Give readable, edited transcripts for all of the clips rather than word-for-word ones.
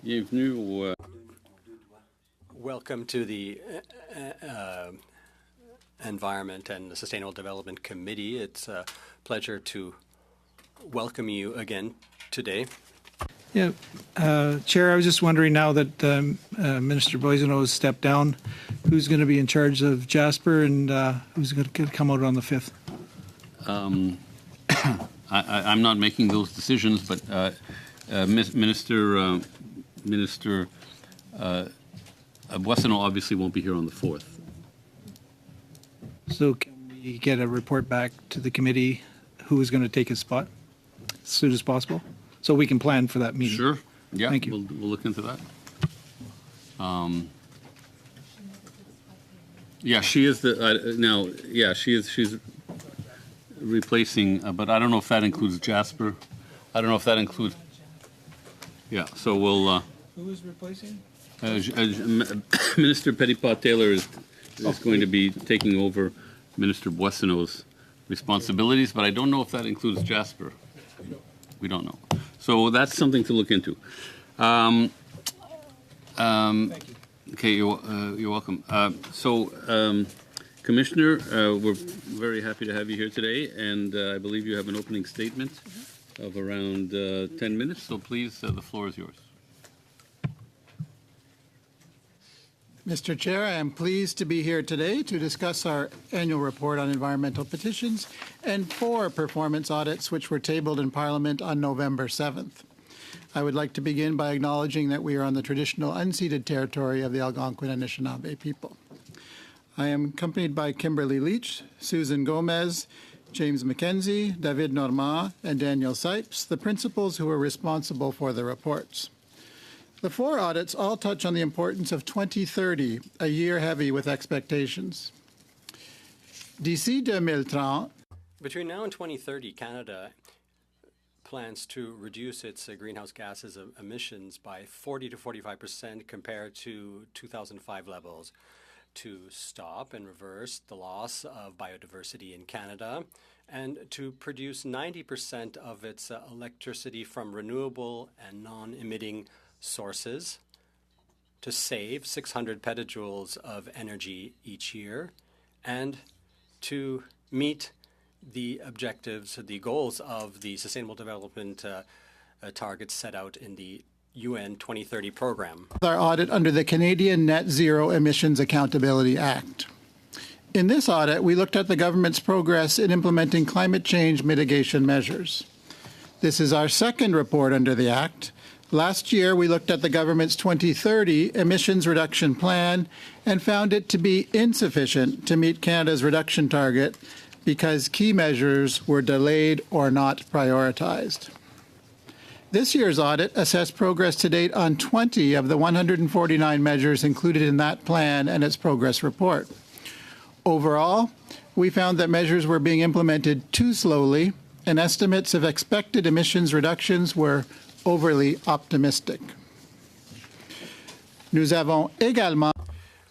Bienvenue au... Welcome to the Environment and Sustainable Development Committee. It's a pleasure to welcome you again today. Yeah, Chair, I was just wondering now that Minister Boisseau has stepped down, who's going to be in charge of Jasper and who's going to come out on the 5th? I'm not making those decisions, but Minister Boisseau obviously won't be here on the 4th. So can we get a report back to the committee who is going to take his spot as soon as possible, so we can plan for that meeting? Sure. Yeah. Thank you. We'll look into that. Yeah, she is the now. Yeah, she's replacing, but I don't know if that includes Jasper. I don't know if that includes. Yeah. So we'll. Who is replacing? Minister Petitpas-Taylor is going to be taking over Minister Boissonneau's responsibilities, but I don't know if that includes Jasper. We don't know. So that's something to look into. Thank you. Okay, you're welcome. Commissioner, we're very happy to have you here today, and I believe you have an opening statement of around 10 minutes, so please, the floor is yours. Mr. Chair, I am pleased to be here today to discuss our annual report on environmental petitions and 4 performance audits which were tabled in Parliament on November 7th. I would like to begin by acknowledging that we are on the traditional unceded territory of the Algonquin and Anishinaabe people. I am accompanied by Kimberly Leach, Susan Gomez, James McKenzie, David Normand, and Daniel Sipes, the principals who were responsible for the reports. The 4 audits all touch on the importance of 2030, a year heavy with expectations. D'ici 2030, Between now and 2030, Canada plans to reduce its greenhouse gases emissions by 40 to 45% compared to 2005 levels, to stop and reverse the loss of biodiversity in Canada, and to produce 90% of its electricity from renewable and non-emitting sources, to save 600 petajoules of energy each year, and to meet the objectives, the goals of the Sustainable Development targets set out in the UN 2030 program. our audit under the Canadian Net Zero Emissions Accountability Act. In this audit, we looked at the government's progress in implementing climate change mitigation measures. This is our second report under the Act. Last year, we looked at the government's 2030 emissions reduction plan and found it to be insufficient to meet Canada's reduction target because key measures were delayed or not prioritized. This year's audit assessed progress to date on 20 of the 149 measures included in that plan and its progress report. Overall, we found that measures were being implemented too slowly, and estimates of expected emissions reductions were overly optimistic. Nous avons également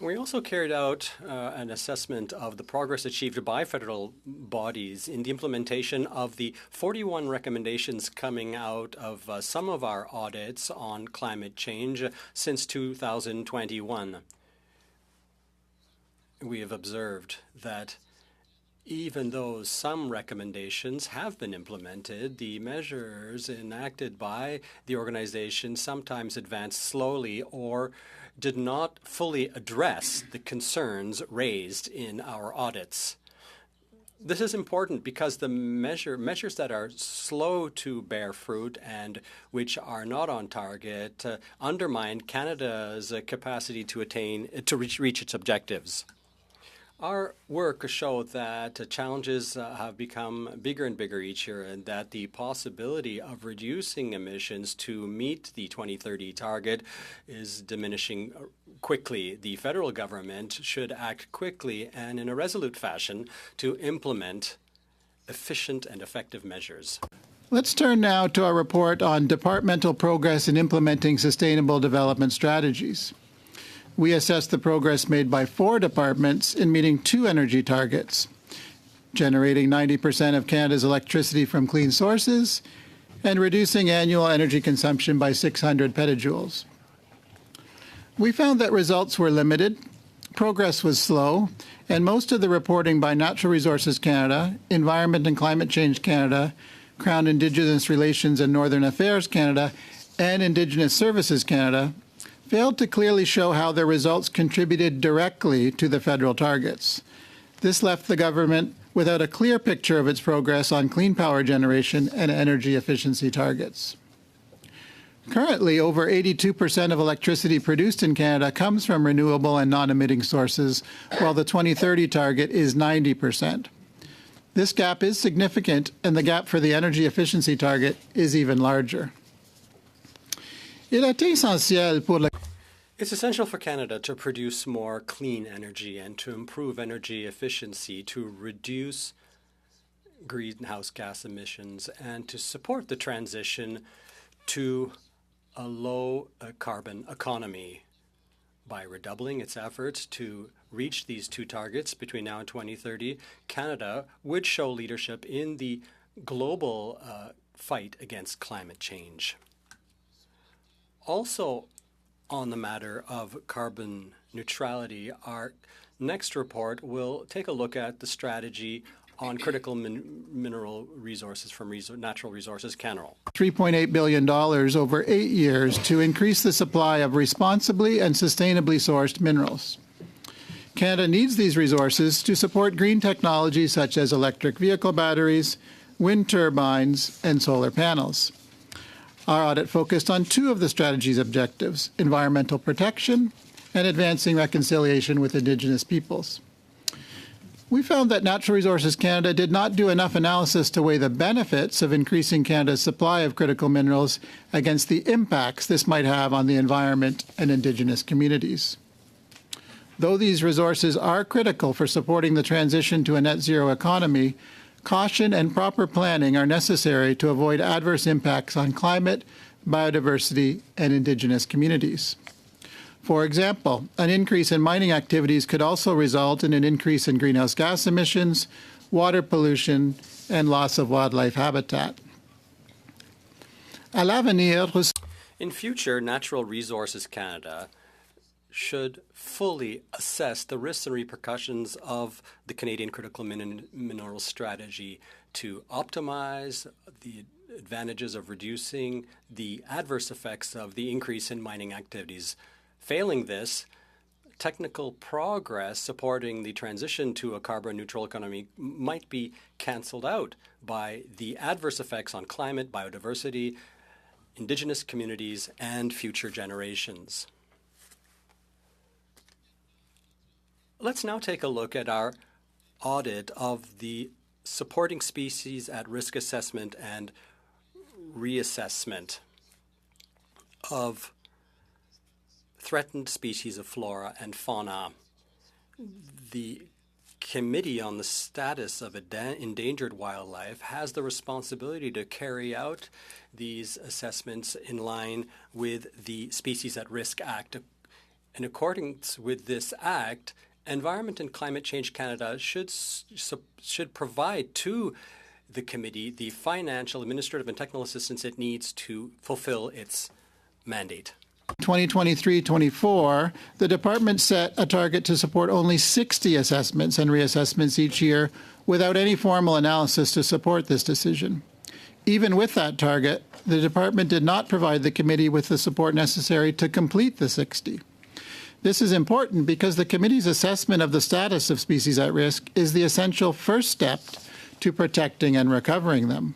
We also carried out an assessment of the progress achieved by federal bodies in the implementation of the 41 recommendations coming out of some of our audits on climate change since 2021. We have observed that even though some recommendations have been implemented, the measures enacted by the organization sometimes advance slowly or did not fully address the concerns raised in our audits. This is important because the measures that are slow to bear fruit and which are not on target undermine Canada's capacity to reach its objectives. Our work showed that challenges have become bigger and bigger each year, and that the possibility of reducing emissions to meet the 2030 target is diminishing quickly. The federal government should act quickly and in a resolute fashion to implement efficient and effective measures. Let's turn now to our report on departmental progress in implementing sustainable development strategies. We assessed the progress made by 4 departments in meeting 2 energy targets: generating 90% of Canada's electricity from clean sources and reducing annual energy consumption by 600 petajoules. We found that results were limited, progress was slow, and most of the reporting by Natural Resources Canada, Environment and Climate Change Canada, Crown Indigenous Relations and Northern Affairs Canada, and Indigenous Services Canada failed to clearly show how their results contributed directly to the federal targets. This left the government without a clear picture of its progress on clean power generation and energy efficiency targets. Currently, over 82% of electricity produced in Canada comes from renewable and non-emitting sources, while the 2030 target is 90%. This gap is significant, and the gap for the energy efficiency target is even larger. It's essential for Canada to produce more clean energy and to improve energy efficiency to reduce greenhouse gas emissions and to support the transition to a low carbon economy. By redoubling its efforts to reach these two targets between now and 2030, Canada would show leadership in the global fight against climate change. Also, on the matter of carbon neutrality, our next report will take a look at the strategy on critical mineral resources from Natural Resources Canada. $3.8 billion over 8 years to increase the supply of responsibly and sustainably sourced minerals. Canada needs these resources to support green technologies such as electric vehicle batteries, wind turbines, and solar panels. Our audit focused on two of the strategy's objectives: environmental protection and advancing reconciliation with Indigenous peoples. We found that Natural Resources Canada did not do enough analysis to weigh the benefits of increasing Canada's supply of critical minerals against the impacts this might have on the environment and Indigenous communities. Though these resources are critical for supporting the transition to a net zero economy, caution and proper planning are necessary to avoid adverse impacts on climate, biodiversity, and Indigenous communities. For example, an increase in mining activities could also result in an increase in greenhouse gas emissions, water pollution, and loss of wildlife habitat. In future, Natural Resources Canada should fully assess the risks and repercussions of the Canadian Critical Minerals Strategy to optimize the advantages of reducing the adverse effects of the increase in mining activities. Failing this, technical progress supporting the transition to a carbon-neutral economy might be cancelled out by the adverse effects on climate, biodiversity, Indigenous communities, and future generations. Let's now take a look at our audit of the supporting species at risk assessment and reassessment of threatened species of flora and fauna. The Committee on the Status of Endangered Wildlife has the responsibility to carry out these assessments in line with the Species at Risk Act. In accordance with this act, Environment and Climate Change Canada should provide to the committee the financial, administrative, and technical assistance it needs to fulfill its mandate. 2023-24, the department set a target to support only 60 assessments and reassessments each year without any formal analysis to support this decision. Even with that target, the department did not provide the committee with the support necessary to complete the 60. This is important because the committee's assessment of the status of species at risk is the essential first step to protecting and recovering them.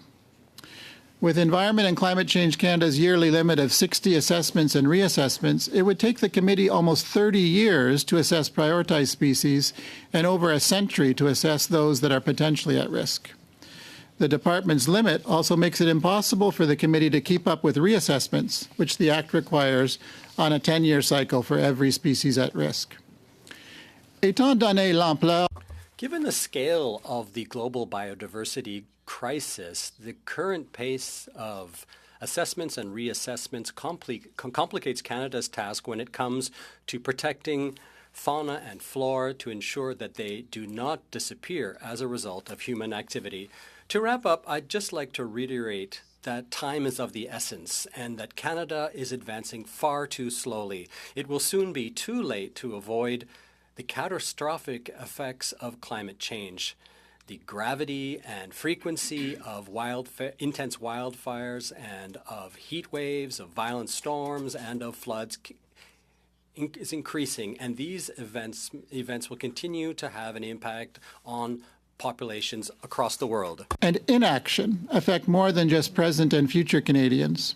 With Environment and Climate Change Canada's yearly limit of 60 assessments and reassessments, it would take the committee almost 30 years to assess prioritized species and over a century to assess those that are potentially at risk. The department's limit also makes it impossible for the committee to keep up with reassessments, which the Act requires on a 10-year cycle for every species at risk. Étant donné l'ampleur Given the scale of the global biodiversity crisis, the current pace of assessments and reassessments complicates Canada's task when it comes to protecting fauna and flora to ensure that they do not disappear as a result of human activity. To wrap up, I'd just like to reiterate that time is of the essence and that Canada is advancing far too slowly. It will soon be too late to avoid the catastrophic effects of climate change. The gravity and frequency of intense wildfires and of heat waves, of violent storms, and of floods is increasing, and these events will continue to have an impact on populations across the world. And inaction affect more than just present and future Canadians.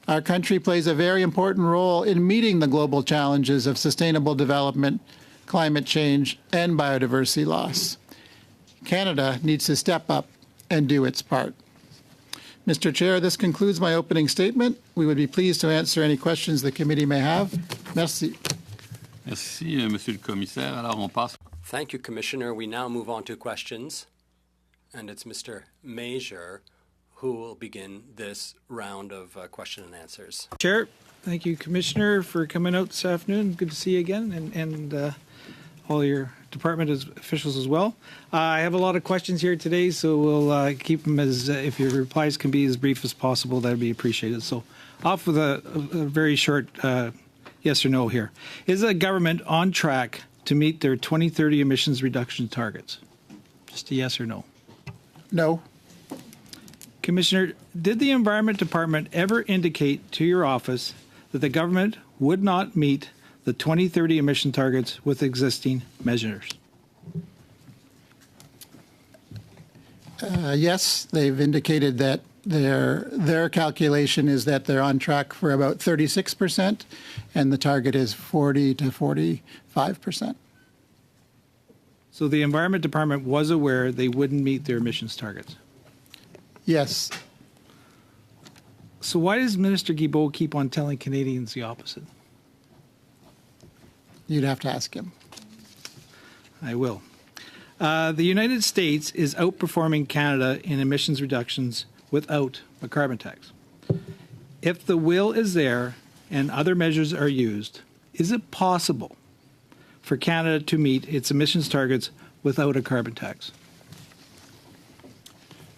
Our country plays a very important role in meeting the global challenges of sustainable development, climate change, and biodiversity loss. Canada needs to step up and do its part. Mr. Chair, this concludes my opening statement. We would be pleased to answer any questions the committee may have. Merci. Merci, Monsieur le Commissaire. Alors, on passe. Thank you, Commissioner. We now move on to questions, and it's Mr. Major who will begin this round of question and answers. Chair, thank you, Commissioner, for coming out this afternoon. Good to see you again, and all your department officials as well. I have a lot of questions here today, so we'll keep them as, if your replies can be as brief as possible, that would be appreciated. So off with a very short yes or no here. Is the government on track to meet their 2030 emissions reduction targets? Just a yes or no. No. Commissioner, did the Environment Department ever indicate to your office that the government would not meet the 2030 emission targets with existing measures? Yes, they've indicated that their calculation is that they're on track for about 36%, and the target is 40 to 45%. So the Environment Department was aware they wouldn't meet their emissions targets. Yes. So why does Minister Guilbeault keep on telling Canadians the opposite? You'd have to ask him. I will. The United States is outperforming Canada in emissions reductions without a carbon tax. If the will is there and other measures are used, is it possible for Canada to meet its emissions targets without a carbon tax?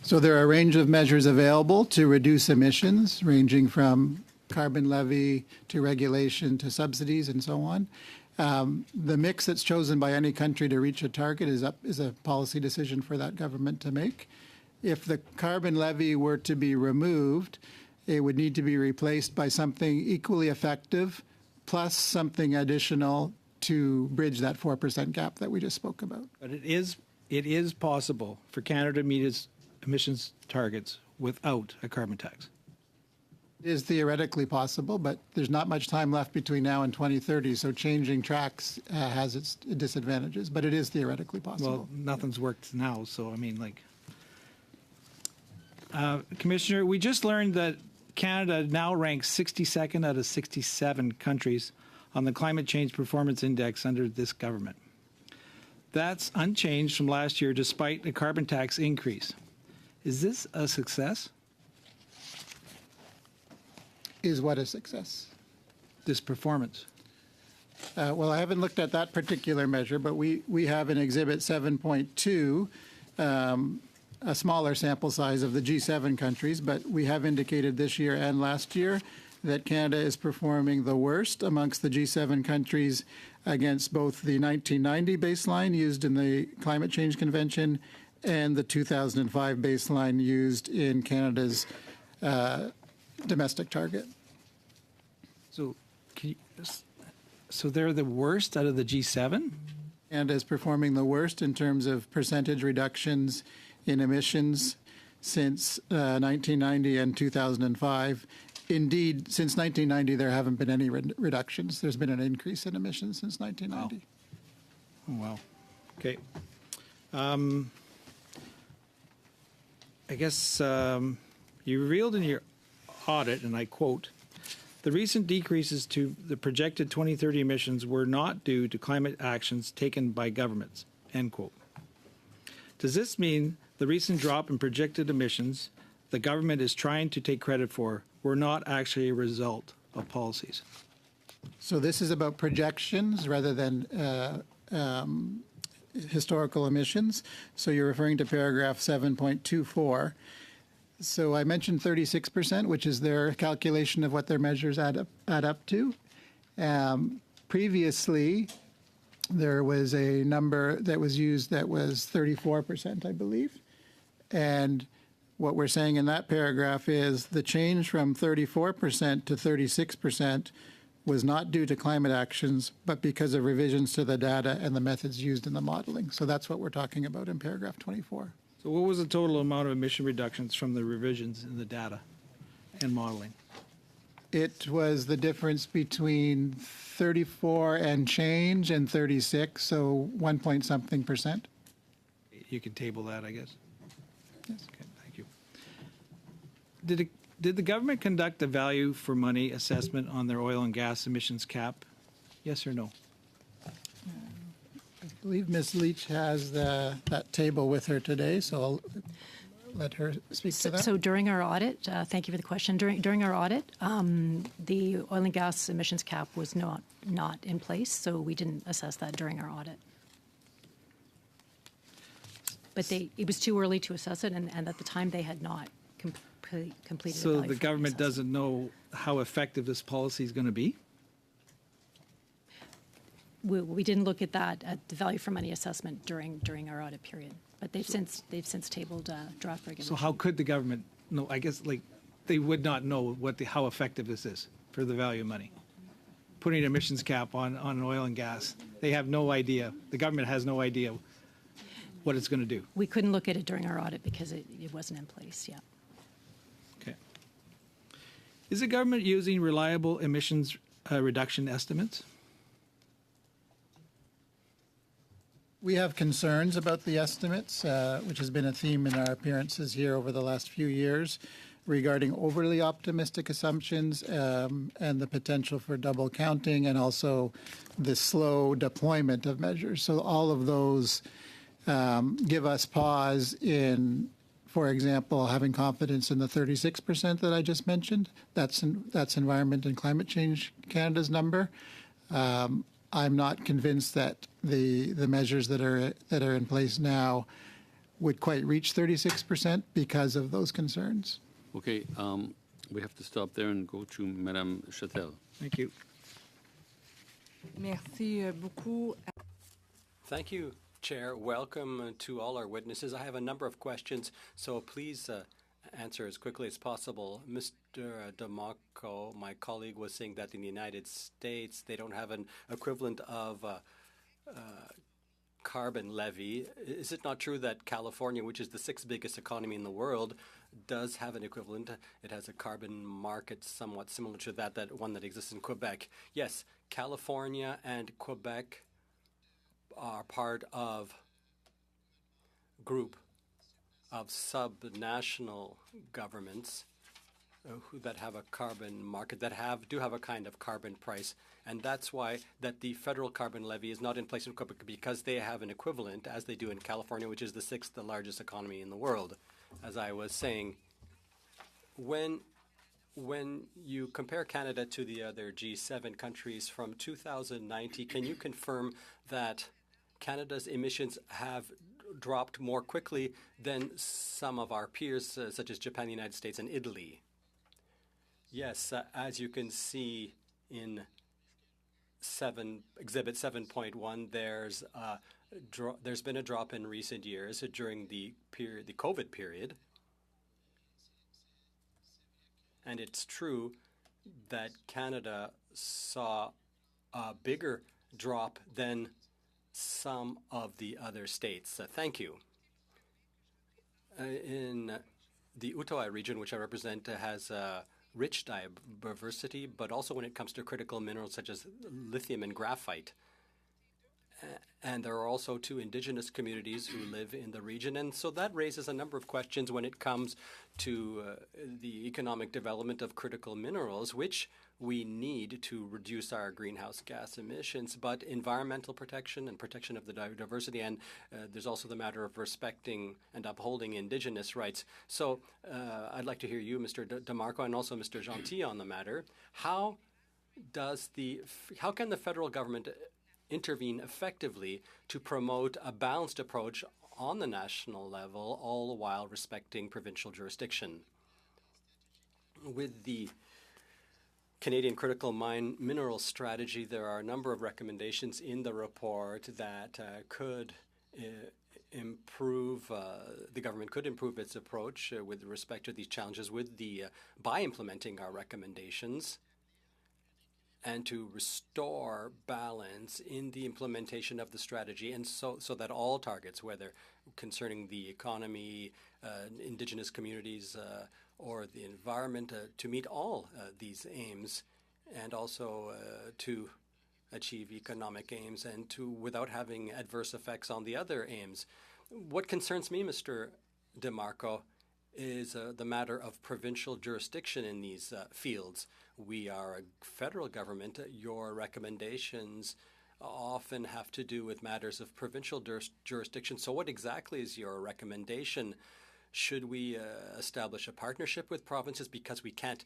So there are a range of measures available to reduce emissions, ranging from carbon levy to regulation to subsidies and so on. The mix that's chosen by any country to reach a target is a policy decision for that government to make. If the carbon levy were to be removed, it would need to be replaced by something equally effective, plus something additional to bridge that 4% gap that we just spoke about. But it is possible for Canada to meet its emissions targets without a carbon tax. It is theoretically possible, but there's not much time left between now and 2030, so changing tracks has its disadvantages, but it is theoretically possible. Well, nothing's worked now, so I mean, like, Commissioner, we just learned that Canada now ranks 62nd out of 67 countries on the Climate Change Performance Index under this government. That's unchanged from last year despite the carbon tax increase. Is this a success? Is what a success? This performance? Well, I haven't looked at that particular measure, but we have in Exhibit 7.2 a smaller sample size of the G7 countries, but we have indicated this year and last year that Canada is performing the worst amongst the G7 countries against both the 1990 baseline used in the Climate Change Convention and the 2005 baseline used in Canada's domestic target. So they're the worst out of the G7? And is performing the worst in terms of percentage reductions in emissions since 1990 and 2005. Indeed, since 1990, there haven't been any reductions. There's been an increase in emissions since 1990. Wow. Oh, wow. Okay. I guess you revealed in your audit, and I quote, "The recent decreases to the projected 2030 emissions were not due to climate actions taken by governments," end quote. Does this mean the recent drop in projected emissions the government is trying to take credit for were not actually a result of policies? So this is about projections rather than historical emissions. So you're referring to paragraph 7.24. So I mentioned 36%, which is their calculation of what their measures add up to. Previously, there was a number that was used that was 34%, I believe. And what we're saying in that paragraph is the change from 34% to 36% was not due to climate actions, but because of revisions to the data and the methods used in the modeling. So that's what we're talking about in paragraph 24. So what was the total amount of emission reductions from the revisions in the data and modeling? It was the difference between 34 and change and 36, so 1 point something percent. You can table that, I guess. Yes. Okay, thank you. Did the government conduct a value for money assessment on their oil and gas emissions cap? Yes or no? I believe Ms. Leach has that table with her today, so I'll let her speak to that. So during our audit, thank you for the question. During our audit, the oil and gas emissions cap was not in place, so we didn't assess that during our audit. But it was too early to assess it, and at the time they had not completed. So the government doesn't know how effective this policy is going to be? We didn't look at that at the value for money assessment during our audit period, but they've since tabled draft regulations. So how could the government know? I guess they would not know how effective this is for the value of money. Putting an emissions cap on oil and gas, they have no idea. The government has no idea what it's going to do. We couldn't look at it during our audit because it wasn't in place yet. Okay. Is the government using reliable emissions reduction estimates? We have concerns about the estimates, which has been a theme in our appearances here over the last few years, regarding overly optimistic assumptions and the potential for double counting and also the slow deployment of measures. So all of those give us pause in, for example, having confidence in the 36% that I just mentioned. That's Environment and Climate Change Canada's number. I'm not convinced that the measures that are in place now would quite reach 36% because of those concerns. Okay, we have to stop there and go to Madame Chatel. Thank you. Merci beaucoup. Thank you, Chair. Welcome to all our witnesses. I have a number of questions, so please answer as quickly as possible. Mr. DeMarco, my colleague, was saying that in the United States they don't have an equivalent of carbon levy. Is it not true that California, which is the sixth biggest economy in the world, does have an equivalent? It has a carbon market somewhat similar to that one that exists in Quebec. Yes, California and Quebec are part of group of subnational governments that have a carbon market, that do have a kind of carbon price. And that's why that the federal carbon levy is not in place in Quebec, because they have an equivalent, as they do in California, which is the sixth largest economy in the world. As I was saying, when you compare Canada to the other G7 countries from 2019, can you confirm that Canada's emissions have dropped more quickly than some of our peers, such as Japan, the United States, and Italy? Yes, as you can see in Exhibit 7.1, there's been a drop in recent years during the COVID period. And it's true that Canada saw a bigger drop than some of the other states. Thank you. In the Outaouais region, which I represent, has rich diversity, but also when it comes to critical minerals such as lithium and graphite. And there are also two indigenous communities who live in the region. And so that raises a number of questions when it comes to the economic development of critical minerals, which we need to reduce our greenhouse gas emissions, but environmental protection and protection of the diversity. And there's also the matter of respecting and upholding indigenous rights. So I'd like to hear you, Mr. DeMarco, and also Mr. Gentil on the matter. How can the federal government intervene effectively to promote a balanced approach on the national level, all the while respecting provincial jurisdiction. With the Canadian Critical Mineral Strategy, there are a number of recommendations in the report that could improve, the government could improve its approach with respect to these challenges by implementing our recommendations and to restore balance in the implementation of the strategy, and so that all targets, whether concerning the economy, Indigenous communities, or the environment, to meet all these aims, and also to achieve economic aims, and without having adverse effects on the other aims. What concerns me, Mr. DeMarco, is the matter of provincial jurisdiction in these fields. We are a federal government. Your recommendations often have to do with matters of provincial jurisdiction. So what exactly is your recommendation? Should we establish a partnership with provinces because we can't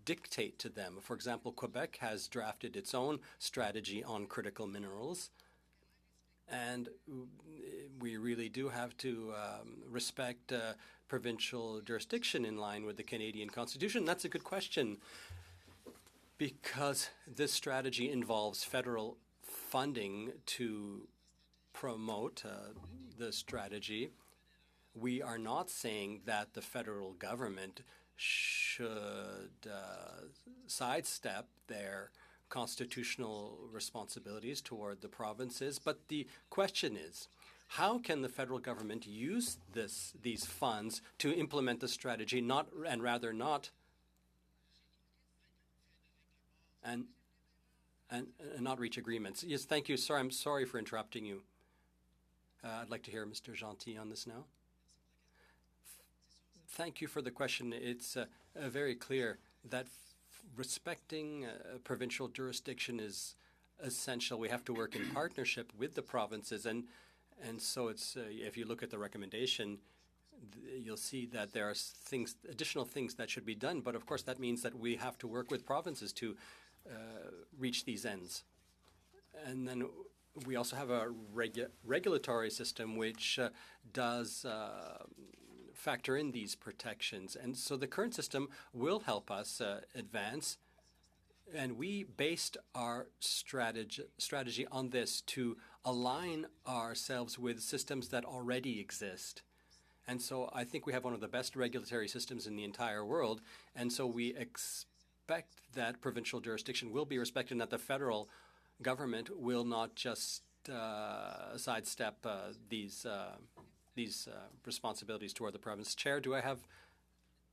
dictate to them? For example, Quebec has drafted its own strategy on critical minerals. And we really do have to respect provincial jurisdiction in line with the Canadian Constitution. That's a good question, because this strategy involves federal funding to promote the strategy. We are not saying that the federal government should sidestep their constitutional responsibilities toward the provinces. But the question is, how can the federal government use these funds to implement the strategy, not reach agreements? Yes, thank you. I'm sorry for interrupting you. I'd like to hear Mr. Gentil on this now. Thank you for the question. It's very clear that respecting provincial jurisdiction is essential. We have to work in partnership with the provinces, and so it's if you look at the recommendation, you'll see that there are additional things that should be done. But of course, that means that we have to work with provinces to reach these ends. And then we also have a regulatory system which does factor in these protections. And so the current system will help us advance. And we based our strategy on this to align ourselves with systems that already exist. And so I think we have one of the best regulatory systems in the entire world. And so we expect that provincial jurisdiction will be respected and that the federal government will not just sidestep these responsibilities toward the province. Chair, do I have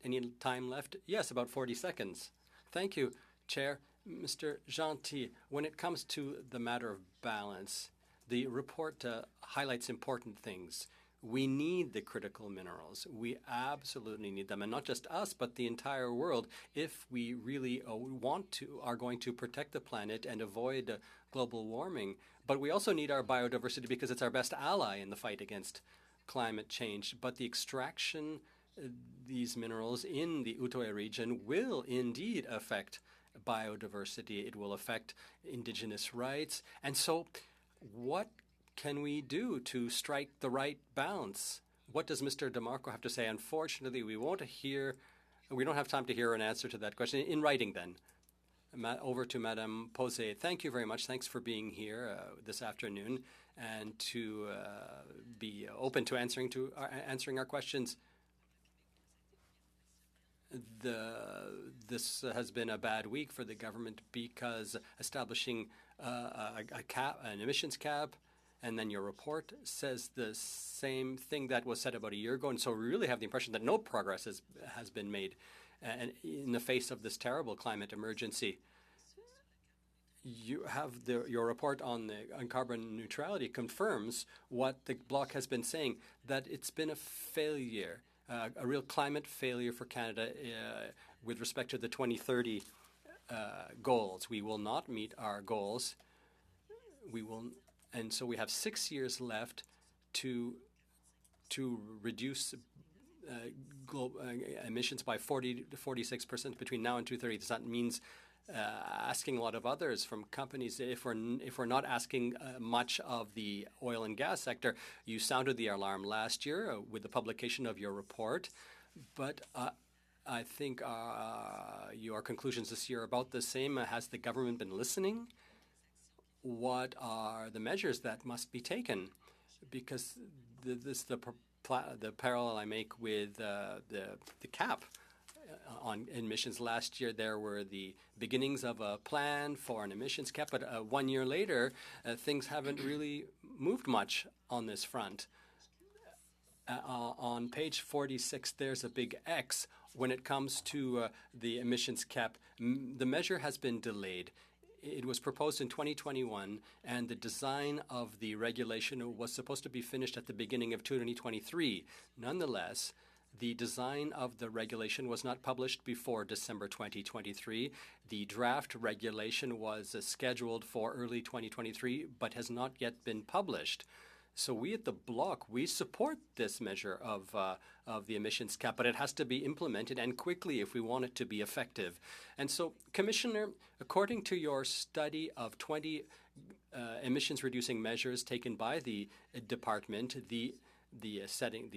any time left? Yes, about 40 seconds. Thank you, Chair. Mr. Gentil, when it comes to the matter of balance, the report highlights important things. We need the critical minerals. We absolutely need them, and not just us, but the entire world, if we really are going to protect the planet and avoid global warming. But we also need our biodiversity because it's our best ally in the fight against climate change. But the extraction these minerals in the Outaouais region will indeed affect biodiversity. It will affect Indigenous rights. And so what can we do to strike the right balance? What does Mr. DeMarco have to say? Unfortunately, we don't have time to hear an answer to that question. In writing, then. Over to Madame Posé. Thank you very much. Thanks for being here this afternoon and to be open to answering our questions. This has been a bad week for the government because establishing an emissions cap, and then your report says the same thing that was said about a year ago. And so we really have the impression that no progress has been made and in the face of this terrible climate emergency. You have your report on carbon neutrality confirms what the Bloc has been saying, that it's been a failure, a real climate failure for Canada with respect to the 2030 goals. We will not meet our goals. And so we have 6 years left to reduce global emissions by 40 to 46% between now and 2030. That means asking a lot of others from companies. If we're not asking much of the oil and gas sector, you sounded the alarm last year with the publication of your report, but I think your conclusions this year are about the same. Has the government been listening? What are the measures that must be taken? Because the parallel I make with the cap on emissions last year. There were the beginnings of a plan for an emissions cap, but 1 year later, things haven't really moved much on this front. On page 46, there's a big X when it comes to the emissions cap. The measure has been delayed. It was proposed in 2021, and the design of the regulation was supposed to be finished at the beginning of 2023. Nonetheless, the design of the regulation was not published before December 2023. The draft regulation was scheduled for early 2023, but has not yet been published. So we at the Bloc, we support this measure of the emissions cap, but it has to be implemented and quickly if we want it to be effective. And so, Commissioner, according to your study of 20 emissions-reducing measures taken by the department, the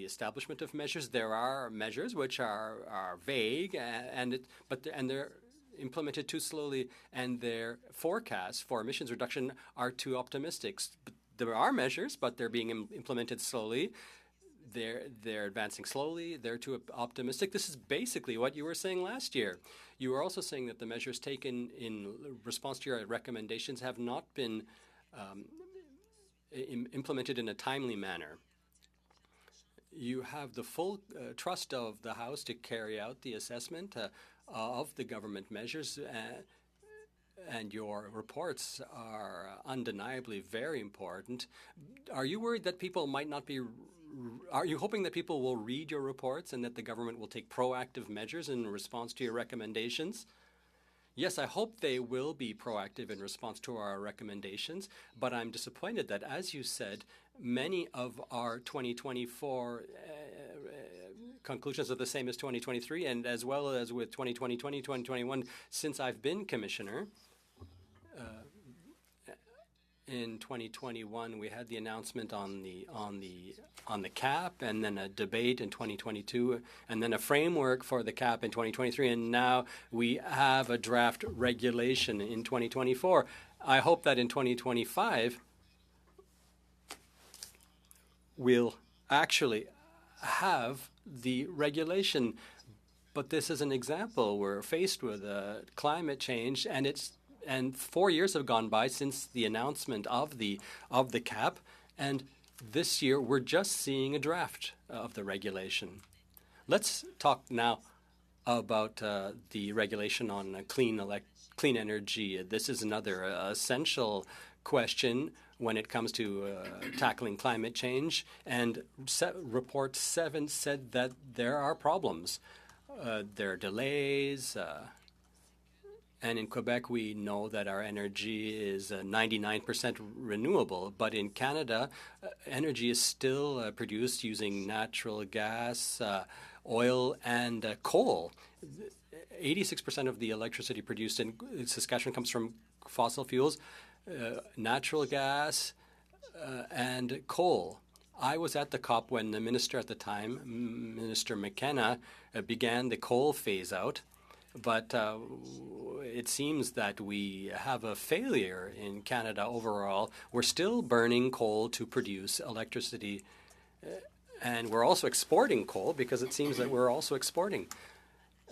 establishment of measures, there are measures which are vague and they're implemented too slowly, and their forecasts for emissions reduction are too optimistic. There are measures, but they're being implemented slowly. They're advancing slowly. They're too optimistic. This is basically what you were saying last year. You were also saying that the measures taken in response to your recommendations have not been implemented in a timely manner. You have the full trust of the House to carry out the assessment of the government measures, and your reports are undeniably very important. Are you worried that people might not be? Are you hoping that people will read your reports and that the government will take proactive measures in response to your recommendations? Yes, I hope they will be proactive in response to our recommendations, but I'm disappointed that, as you said, many of our 2024 conclusions are the same as 2023, and as well as with 2020, 2021, since I've been commissioner. In 2021, we had the announcement on the cap, and then a debate in 2022, and then a framework for the cap in 2023, and now we have a draft regulation in 2024. I hope that in 2025 we'll actually have the regulation. But this is an example. We're faced with climate change, and 4 years have gone by since the announcement of the cap, and this year we're just seeing a draft of the regulation. Let's talk now about the regulation on clean energy. This is another essential question when it comes to tackling climate change, and Report 7 said that there are problems. There are delays, and in Quebec, we know that our energy is 99% renewable. But in Canada, energy is still produced using natural gas, oil, and coal. 86% of the electricity produced in Saskatchewan comes from fossil fuels, natural gas, and coal. I was at the COP when the minister at the time, Minister McKenna, began the coal phase-out. But it seems that we have a failure in Canada overall. We're still burning coal to produce electricity, and we're also exporting coal because it seems that we're also exporting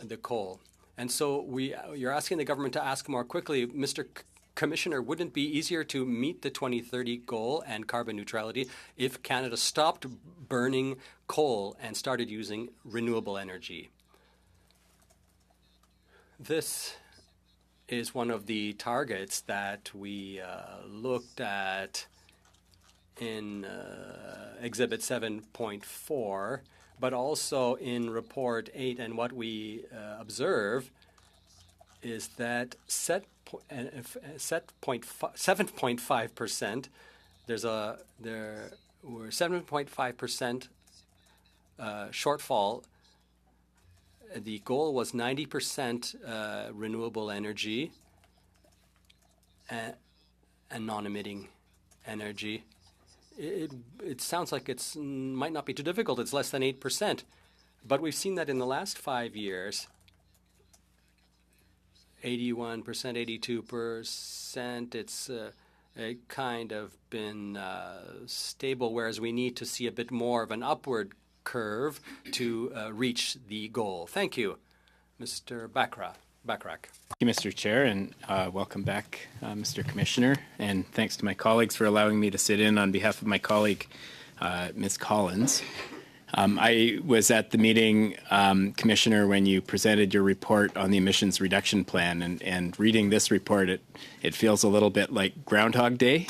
the coal. And so you're asking the government to ask more quickly. Mr. Commissioner, wouldn't it be easier to meet the 2030 goal and carbon neutrality if Canada stopped burning coal and started using renewable energy? This is one of the targets that we looked at in Exhibit 7.4, but also in Report 8. And what we observe is that 7.5%. There were 7.5% shortfall. The goal was 90% renewable energy, and non-emitting energy. It sounds like it might not be too difficult. It's less than 8%. But we've seen that in the last 5 years, 81%, 82%, it's kind of been stable, whereas we need to see a bit more of an upward curve to reach the goal. Thank you, Mr. Bachrach. Thank you, Mr. Chair, and welcome back, Mr. Commissioner. And thanks to my colleagues for allowing me to sit in on behalf of my colleague, Ms. Collins. I was at the meeting, Commissioner, when you presented your report on the emissions reduction plan, and reading this report, it feels a little bit like Groundhog Day.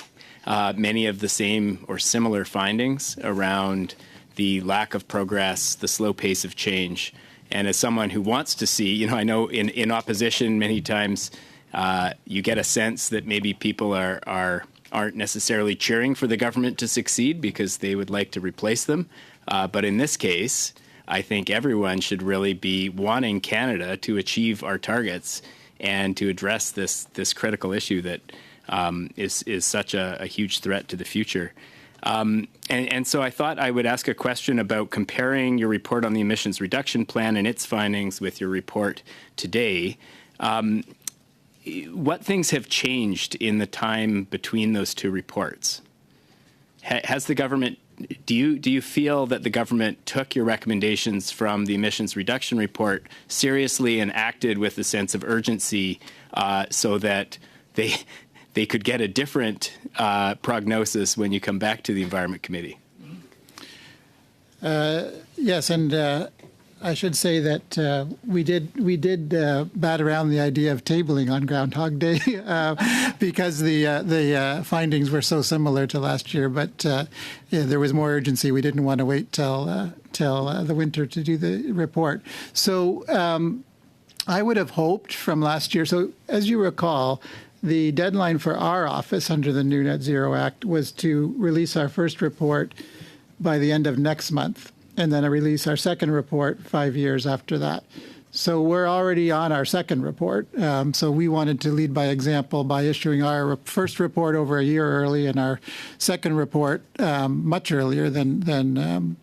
Many of the same or similar findings around the lack of progress, the slow pace of change. And as someone who wants to see, I know in opposition many times you get a sense that maybe people aren't necessarily cheering for the government to succeed because they would like to replace them. But in this case, I think everyone should really be wanting Canada to achieve our targets and to address this critical issue that is such a huge threat to the future. And so I thought I would ask a question about comparing your report on the emissions reduction plan and its findings with your report today. What things have changed in the time between those two reports? Has the government, do you feel that the government took your recommendations from the emissions reduction report seriously and acted with a sense of urgency so that they could get a different prognosis when you come back to the Environment Committee? Yes, and I should say that we did bat around the idea of tabling on Groundhog Day because the findings were so similar to last year. But there was more urgency. We didn't want to wait till the winter to do the report. So I would have hoped from last year. So as you recall, the deadline for our office under the new Net Zero Act was to release our first report by the end of next month, and then release our second report 5 years after that. So we're already on our second report. So we wanted to lead by example by issuing our first report over a year early and our second report much earlier than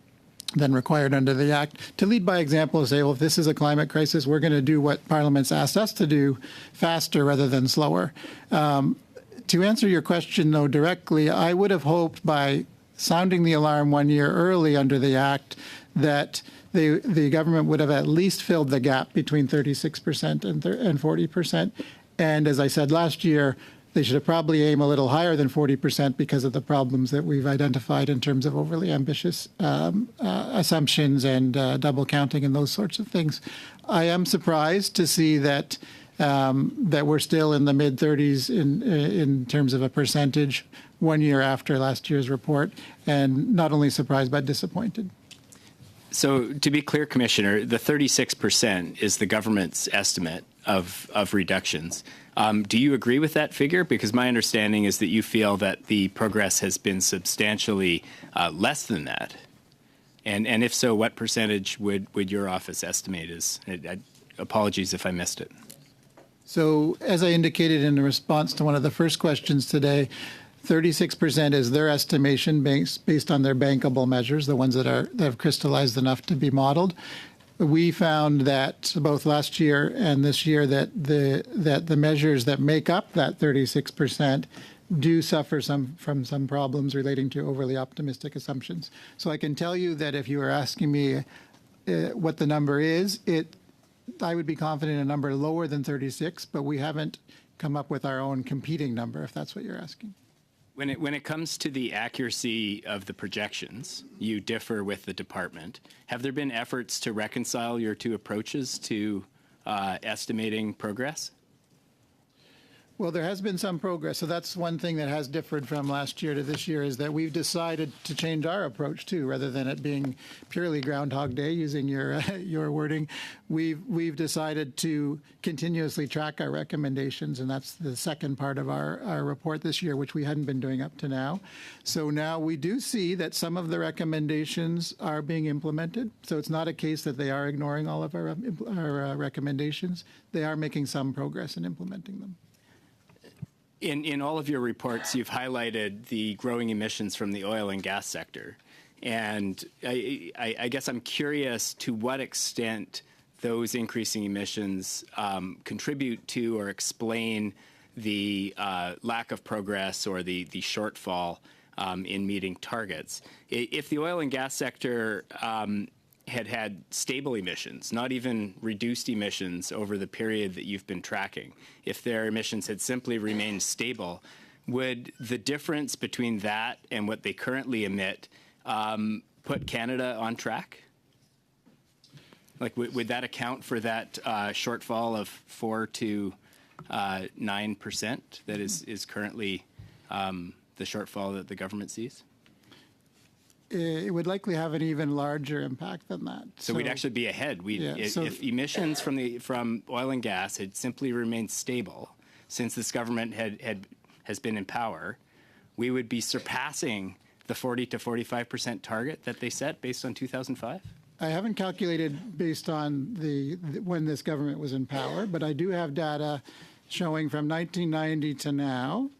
required under the Act, to lead by example and say, well, if this is a climate crisis, we're going to do what Parliament's asked us to do faster rather than slower. To answer your question, though, directly, I would have hoped by sounding the alarm 1 year early under the Act that the government would have at least filled the gap between 36% and 40%. And as I said last year, they should have probably aimed a little higher than 40% because of the problems that we've identified in terms of overly ambitious assumptions and double counting and those sorts of things. I am surprised to see that we're still in the mid-30s in terms of a percentage 1 year after last year's report, and not only surprised but disappointed. So to be clear, Commissioner, the 36% is the government's estimate of reductions. Do you agree with that figure? Because my understanding is that you feel that the progress has been substantially less than that. And if so, what percentage would your office estimate is? Apologies if I missed it. So as I indicated in response to one of the first questions today, 36% is their estimation based on their bankable measures, the ones that have crystallized enough to be modeled. We found that both last year and this year that the measures that make up that 36% do suffer from some problems relating to overly optimistic assumptions. So I can tell you that if you were asking me what the number is, I would be confident in a number lower than 36, but we haven't come up with our own competing number, if that's what you're asking. When it comes to the accuracy of the projections, you differ with the department. Have there been efforts to reconcile your two approaches to estimating progress? Well, there has been some progress. So that's one thing that has differed from last year to this year, is that we've decided to change our approach too, rather than it being purely Groundhog Day, using your wording. We've decided to continuously track our recommendations, and that's the second part of our report this year, which we hadn't been doing up to now. So now we do see that some of the recommendations are being implemented. So it's not a case that they are ignoring all of our recommendations. They are making some progress in implementing them. In all of your reports, you've highlighted the growing emissions from the oil and gas sector. And I guess I'm curious to what extent those increasing emissions contribute to or explain the lack of progress or the shortfall in meeting targets. If the oil and gas sector had stable emissions, not even reduced emissions over the period that you've been tracking, if their emissions had simply remained stable, would the difference between that and what they currently emit put Canada on track? Like, would that account for that shortfall of 4 to 9% that is currently the shortfall that the government sees? It would likely have an even larger impact than that. So we'd actually be ahead. If emissions from oil and gas had simply remained stable since this government has been in power, we would be surpassing the 40 to 45% target that they set based on 2005? I haven't calculated based on when this government was in power, but I do have data showing from 1990 to now,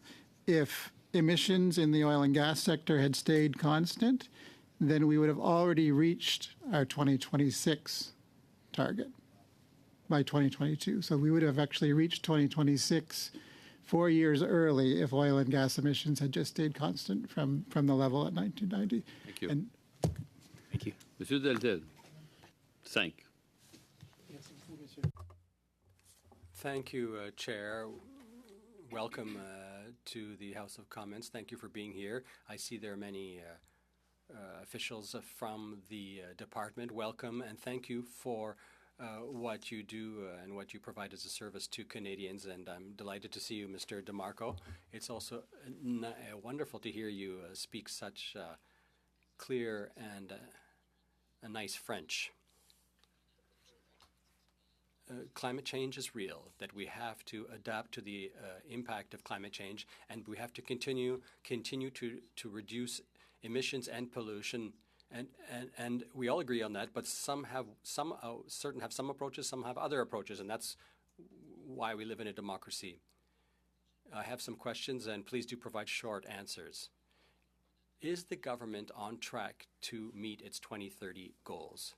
if emissions in the oil and gas sector had stayed constant, then we would have already reached our 2026 target by 2022. So we would have actually reached 2026 4 years early if oil and gas emissions had just stayed constant from the level at 1990. Thank you. And Thank you. Monsieur Deltel, 5. Thank you, Chair. Welcome to the House of Commons. Thank you for being here. I see there are many officials from the department. Welcome, and thank you for what you do and what you provide as a service to Canadians. And I'm delighted to see you, Mr. DeMarco. It's also wonderful to hear you speak such clear and a nice French. Climate change is real, that we have to adapt to the impact of climate change, and we have to continue to reduce emissions and pollution, and we all agree on that. But some have some approaches, some have other approaches, and that's why we live in a democracy. I have some questions, and please do provide short answers. Is the government on track to meet its 2030 goals?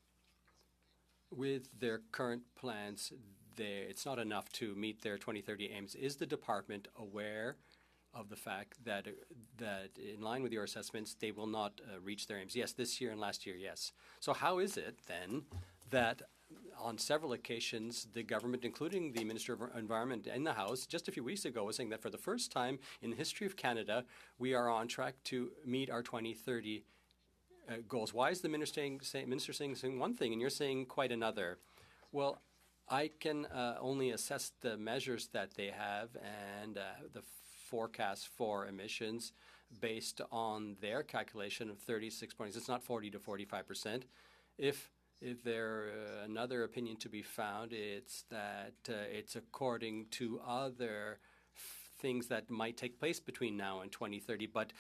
With their current plans, it's not enough to meet their 2030 aims. Is the department aware of the fact that in line with your assessments, they will not reach their aims? Yes, this year and last year, yes. So how is it then that on several occasions the government, including the Minister of Environment in the House, just a few weeks ago was saying that for the first time in the history of Canada, we are on track to meet our 2030 goals? Why is the minister saying one thing and you're saying quite another? Well, I can only assess the measures that they have and the forecast for emissions based on their calculation of 36 points. It's not 40 to 45%. If there another opinion to be found, it's that it's according to other things that might take place between now and 2030, but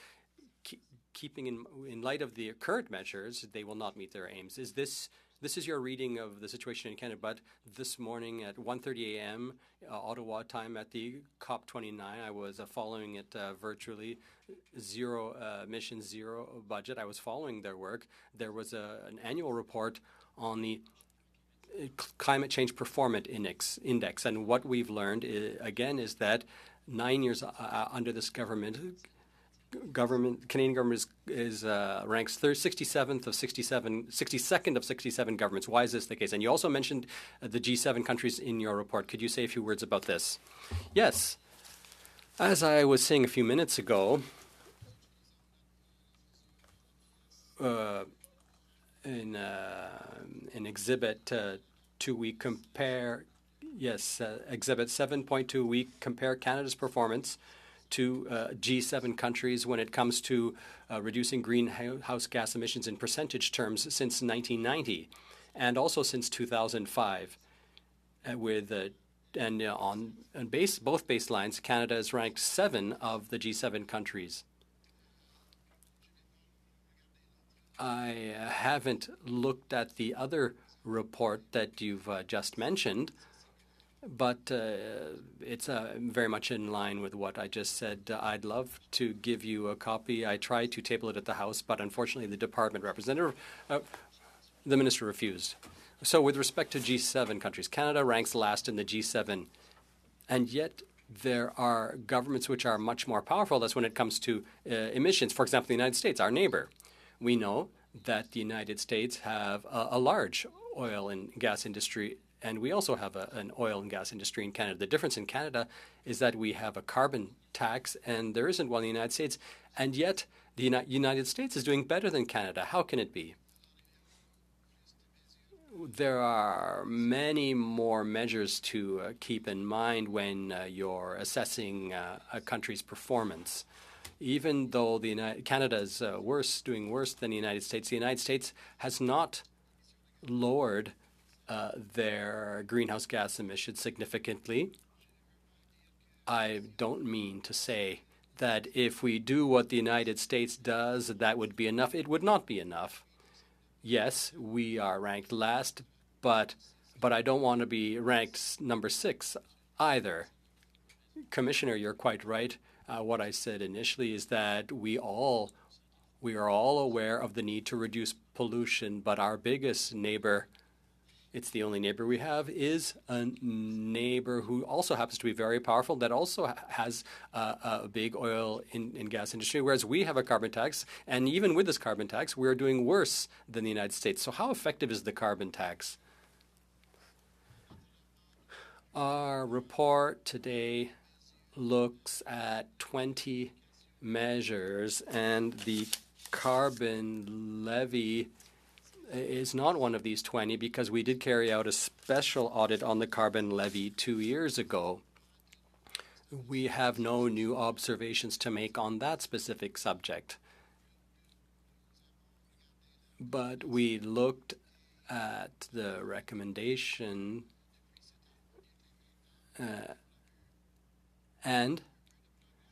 keeping in light of the current measures, they will not meet their aims. This is your reading of the situation in Canada, but this morning at 1:30 a.m. Ottawa time at the COP29, I was following it virtually, zero emissions, zero budget. I was following their work. There was an annual report on the climate change performance index, and what we've learned is that 9 years under this government, Canadian government ranks 67th of 67, 62nd of 67 governments. Why is this the case? And you also mentioned the G7 countries in your report. Could you say a few words about this? Yes. As I was saying a few minutes ago, in Exhibit 2, we compare, Exhibit 7.2, we compare Canada's performance to G7 countries when it comes to reducing greenhouse gas emissions in percentage terms since 1990, and also since 2005. On both baselines, Canada is ranked 7 of the G7 countries. I haven't looked at the other report that you've just mentioned, But it's very much in line with what I just said. I'd love to give you a copy. I tried to table it at the House, but unfortunately the department representative, the minister refused. So with respect to G7 countries, Canada ranks last in the G7, and yet there are governments which are much more powerful. That's when it comes to emissions. For example, the United States, our neighbor. We know that the United States have a large oil and gas industry, and we also have an oil and gas industry in Canada. The difference in Canada is that we have a carbon tax, and there isn't one in the United States. And yet, the United States is doing better than Canada. How can it be? There are many more measures to keep in mind when you're assessing a country's performance. Even though Canada is doing worse than the United States has not lowered their greenhouse gas emissions significantly. I don't mean to say that if we do what the United States does, that would be enough. It would not be enough. Yes, we are ranked last, but I don't want to be ranked number 6 either. Commissioner, you're quite right. What I said initially is that we are all aware of the need to reduce pollution, but our biggest neighbor, it's the only neighbor we have, is a neighbor who also happens to be very powerful, that also has a big oil and gas industry, whereas we have a carbon tax. And even with this carbon tax, we're doing worse than the United States. So how effective is the carbon tax? Our report today looks at 20 measures, and the carbon levy is not one of these 20 because we did carry out a special audit on the carbon levy 2 years ago. We have no new observations to make on that specific subject. But we looked at the recommendation and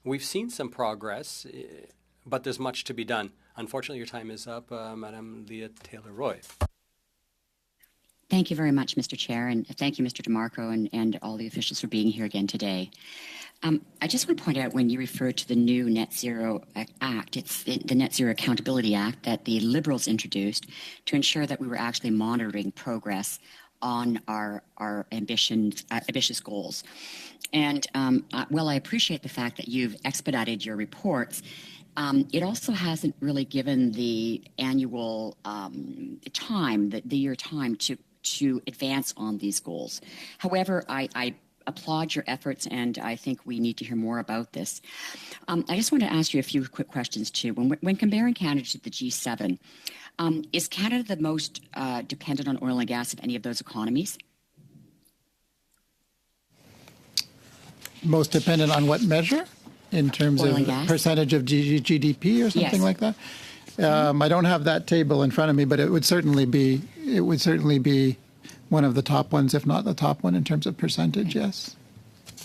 we've seen some progress, but there's much to be done. Unfortunately, your time is up, Madam Leah Taylor-Roy. Thank you very much, Mr. Chair, and thank you, Mr. DeMarco, and all the officials for being here again today. I just want to point out when you refer to the new Net Zero Act, it's the Net Zero Accountability Act that the Liberals introduced to ensure that we were actually monitoring progress on our ambitious goals. And while I appreciate the fact that you've expedited your reports, it also hasn't really given the annual time, the year time to advance on these goals. However, I applaud your efforts, and I think we need to hear more about this. I just want to ask you a few quick questions, too. When comparing Canada to the G7, is Canada the most dependent on oil and gas of any of those economies? Most dependent on what measure? In terms Oil of and gas? percentage of GDP or something Yes. like that? I don't have that table in front of me, but it would certainly be one of the top ones, if not the top one, in terms of percentage. Okay. Yes.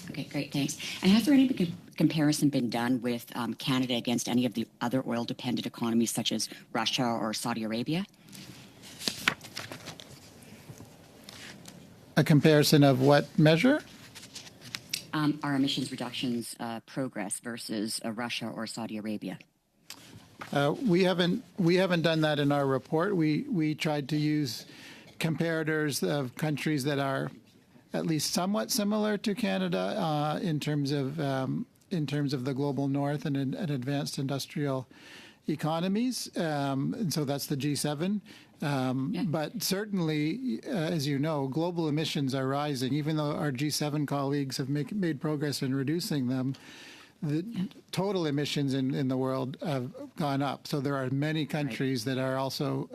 Okay, great, thanks. And has there any comparison been done with Canada against any of the other oil-dependent economies, such as Russia or Saudi Arabia? A comparison of what measure? Our emissions reductions progress versus Russia or Saudi Arabia. We haven't done that in our report. We tried to use comparators of countries that are at least somewhat similar to Canada in terms of the global north and advanced industrial economies. And so that's the G7. But certainly, as you know, global emissions are rising. Even though our G7 colleagues have made progress in reducing them, the total emissions in the world have gone up. So there are many countries that are also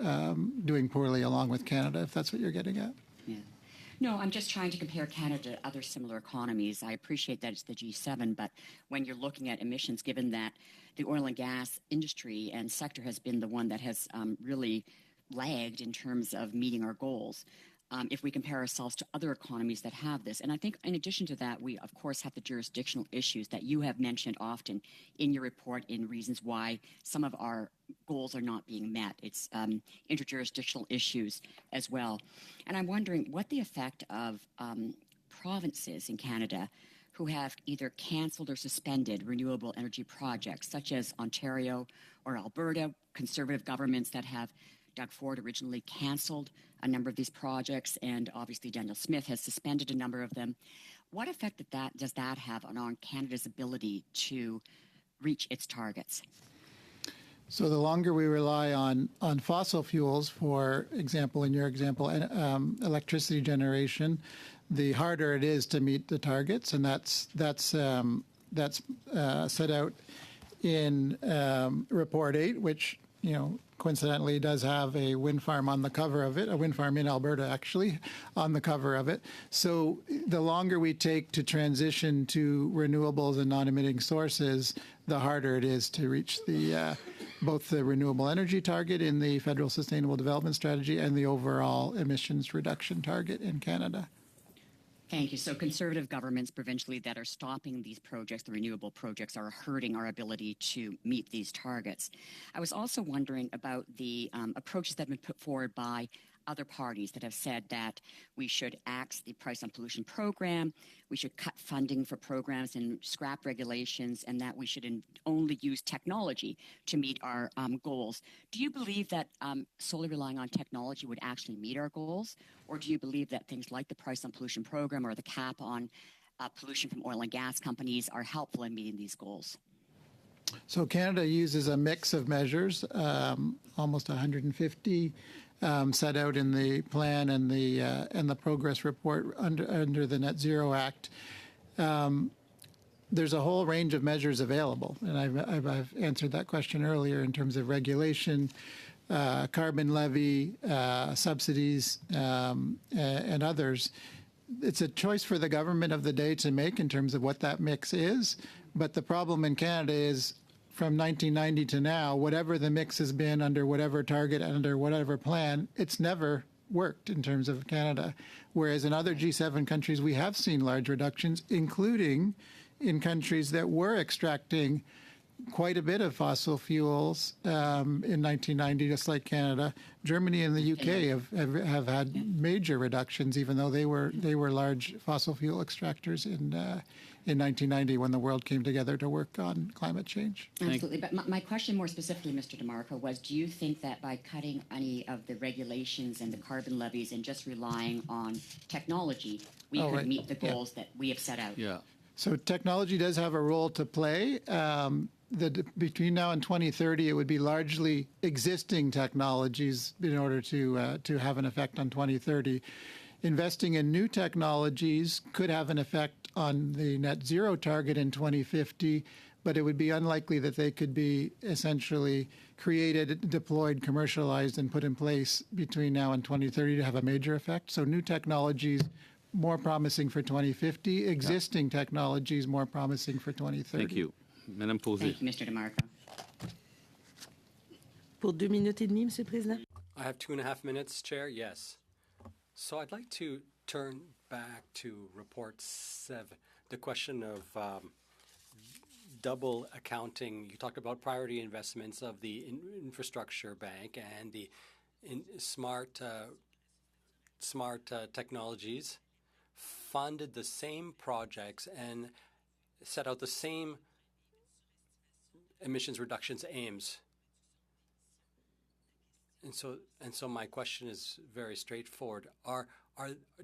doing poorly along with Canada, if that's what you're getting at. Yeah. No, I'm just trying to compare Canada to other similar economies. I appreciate that it's the G7, but when you're looking at emissions, given that the oil and gas industry and sector has been the one that has really lagged in terms of meeting our goals, if we compare ourselves to other economies that have this. And I think in addition to that, we, of course, have the jurisdictional issues that you have mentioned often in your report in reasons why some of our goals are not being met. It's interjurisdictional issues as well. And I'm wondering what the effect of provinces in Canada who have either cancelled or suspended renewable energy projects, such as Ontario or Alberta, conservative governments that have. Doug Ford originally cancelled a number of these projects, and obviously Daniel Smith has suspended a number of them. What effect does that have on Canada's ability to reach its targets? So the longer we rely on fossil fuels, for example, in your example, electricity generation, the harder it is to meet the targets, and that's set out in Report 8, which coincidentally does have a wind farm on the cover of it, a wind farm in Alberta actually on the cover of it. So the longer we take to transition to renewables and non-emitting sources, the harder it is to reach the both the renewable energy target in the Federal Sustainable Development Strategy and the overall emissions reduction target in Canada. Thank you. So conservative governments provincially that are stopping these projects, the renewable projects, are hurting our ability to meet these targets. I was also wondering about the approaches that have been put forward by other parties that have said that we should axe the price on pollution program, we should cut funding for programs and scrap regulations, and that we should only use technology to meet our goals. Do you believe that solely relying on technology would actually meet our goals? Or do you believe that things like the price on pollution program or the cap on pollution from oil and gas companies are helpful in meeting these goals? So Canada uses a mix of measures, almost 150 set out in the plan and the progress report under the Net Zero Act. There's a whole range of measures available, and I've answered that question earlier in terms of regulation, carbon levy, subsidies, and others. It's a choice for the government of the day to make in terms of what that mix is. But the problem in Canada is from 1990 to now, whatever the mix has been under whatever target, under whatever plan, it's never worked in terms of Canada. Whereas in other G7 countries, we have seen large reductions, including in countries that were extracting quite a bit of fossil fuels in 1990, just like Canada. Germany and the UK have had major reductions, even though they were large fossil fuel extractors in 1990 when the world came together to work on climate change. Absolutely. But my question more specifically, Mr. DeMarco, was do you think that by cutting any of the regulations and the carbon levies and just relying on technology, we could meet the goals that we have set out? Yeah. So technology does have a role to play. Between now and 2030, it would be largely existing technologies in order to have an effect on 2030. Investing in new technologies could have an effect on the net zero target in 2050, but it would be unlikely that they could be essentially created, deployed, commercialized, and put in place between now and 2030 to have a major effect. So new technologies more promising for 2050, existing technologies more promising for 2030. Thank you. Madame Posé. Thank you, Mr. DeMarco. Pour 2 minutes et demie, Monsieur le Président. I have 2.5 minutes, Chair. Yes. So I'd like to turn back to Report 7, the question of double accounting. You talked about priority investments of the infrastructure bank and the smart technologies funded the same projects and set out the same emissions reductions aims. And so my question is very straightforward.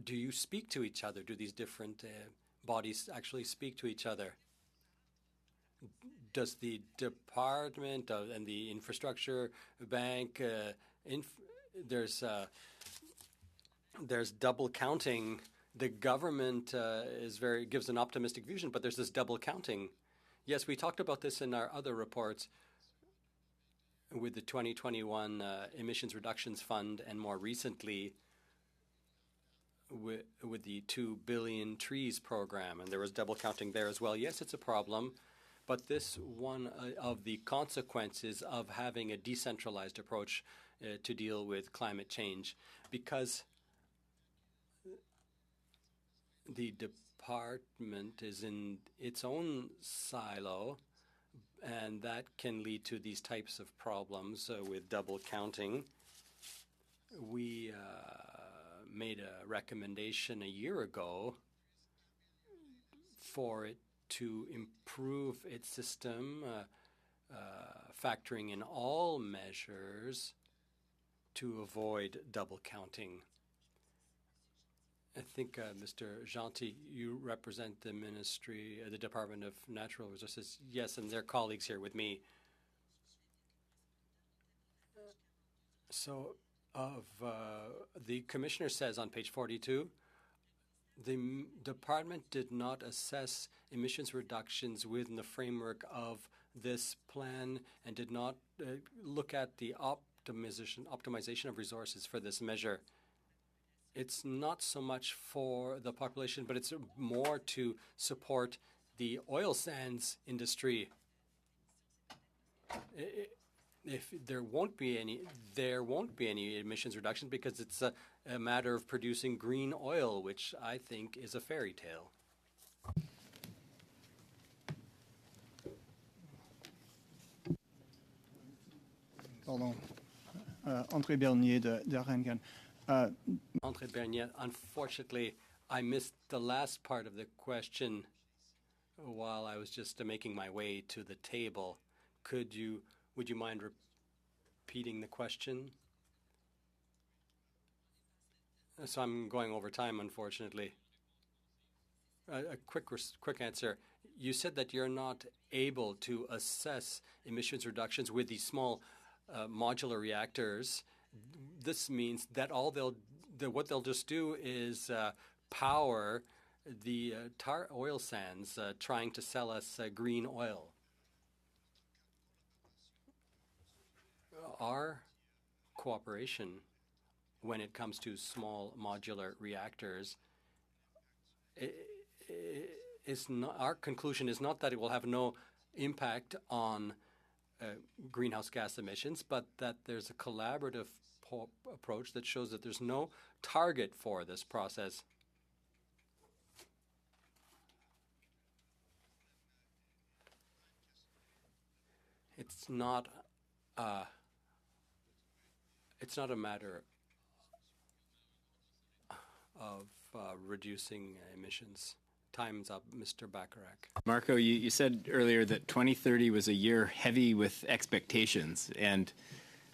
Do you speak to each other? Do these different bodies actually speak to each other? Does the department and the infrastructure bank there's double counting? The government gives an optimistic vision, but there's this double counting. Yes, we talked about this in our other reports with the 2021 Emissions Reductions Fund, and more recently with the 2 billion trees program, and there was double counting there as well. Yes, it's a problem, but this one of the consequences of having a decentralized approach to deal with climate change, because the department is in its own silo, and that can lead to these types of problems with double counting. We made a recommendation a year ago for it to improve its system, factoring in all measures to avoid double counting. I think, Mr. Gentil, you represent the Ministry, the Department of Natural Resources. Yes, and their colleagues here with me. So, the commissioner says on page 42, the department did not assess emissions reductions within the framework of this plan and did not look at the optimization of resources for this measure. It's not so much for the population, but it's more to support the oil sands industry. If there won't be any emissions reduction because it's a matter of producing green oil, which I think is a fairy tale. Pardon. André Bernier de Rennes. André Bernier, unfortunately, I missed the last part of the question while I was just making my way to the table. Would you mind repeating the question? So I'm going over time, unfortunately. A quick answer. You said that you're not able to assess emissions reductions with these small modular reactors. This means that what they'll just do is power the oil sands trying to sell us green oil. Our cooperation when it comes to small modular reactors is not, our conclusion is not that it will have no impact on greenhouse gas emissions, but that there's a collaborative approach that shows that there's no target for this process. It's not a matter of reducing emissions. Time's up, Mr. Bacharach. Marco, you said earlier that 2030 was a year heavy with expectations, and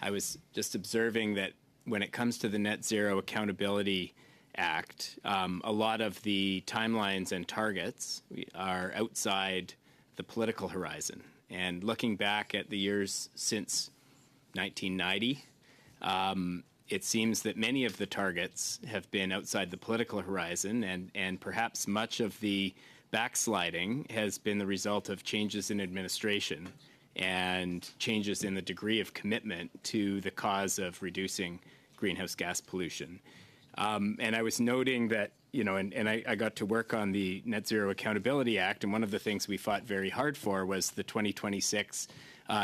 I was just observing that when it comes to the Net Zero Accountability Act, a lot of the timelines and targets are outside the political horizon. And looking back at the years since 1990, it seems that many of the targets have been outside the political horizon, and perhaps much of the backsliding has been the result of changes in administration and changes in the degree of commitment to the cause of reducing greenhouse gas pollution. And I was noting that, and I got to work on the Net Zero Accountability Act, and one of the things we fought very hard for was the 2026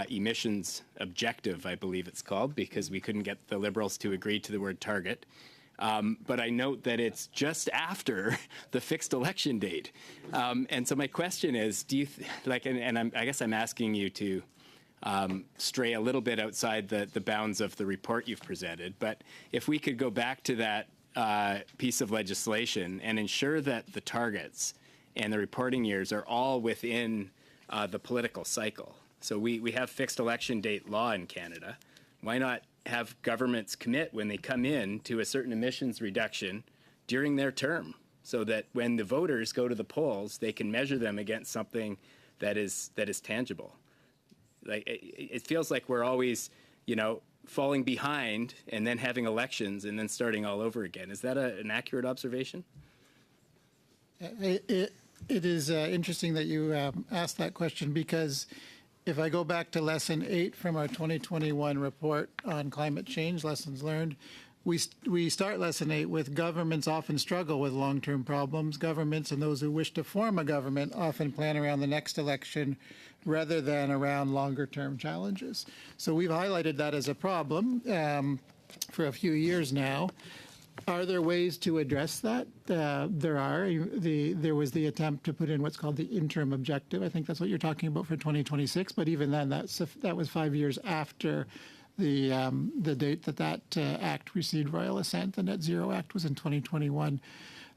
emissions objective, I believe it's called, because we couldn't get the Liberals to agree to the word target. But I note that it's just after the fixed election date. And so my question is, do you I guess I'm asking you to stray a little bit outside the bounds of the report you've presented, but if we could go back to that piece of legislation and ensure that the targets and the reporting years are all within the political cycle. So we have fixed election date law in Canada. Why not have governments commit when they come in to a certain emissions reduction during their term, so that when the voters go to the polls, they can measure them against something that is tangible? Like, it feels like we're always, falling behind and then having elections and then starting all over again. Is that an accurate observation? It is interesting that you asked that question, because if I go back to lesson 8 from our 2021 report on climate change, lessons learned, we start lesson 8 with governments often struggle with long-term problems. Governments and those who wish to form a government often plan around the next election rather than around longer-term challenges. So we've highlighted that as a problem for a few years now. Are there ways to address that? There are. There was the attempt to put in what's called the interim objective. I think that's what you're talking about for 2026. But even then, that was 5 years after the date that act received royal assent. The Net Zero Act was in 2021.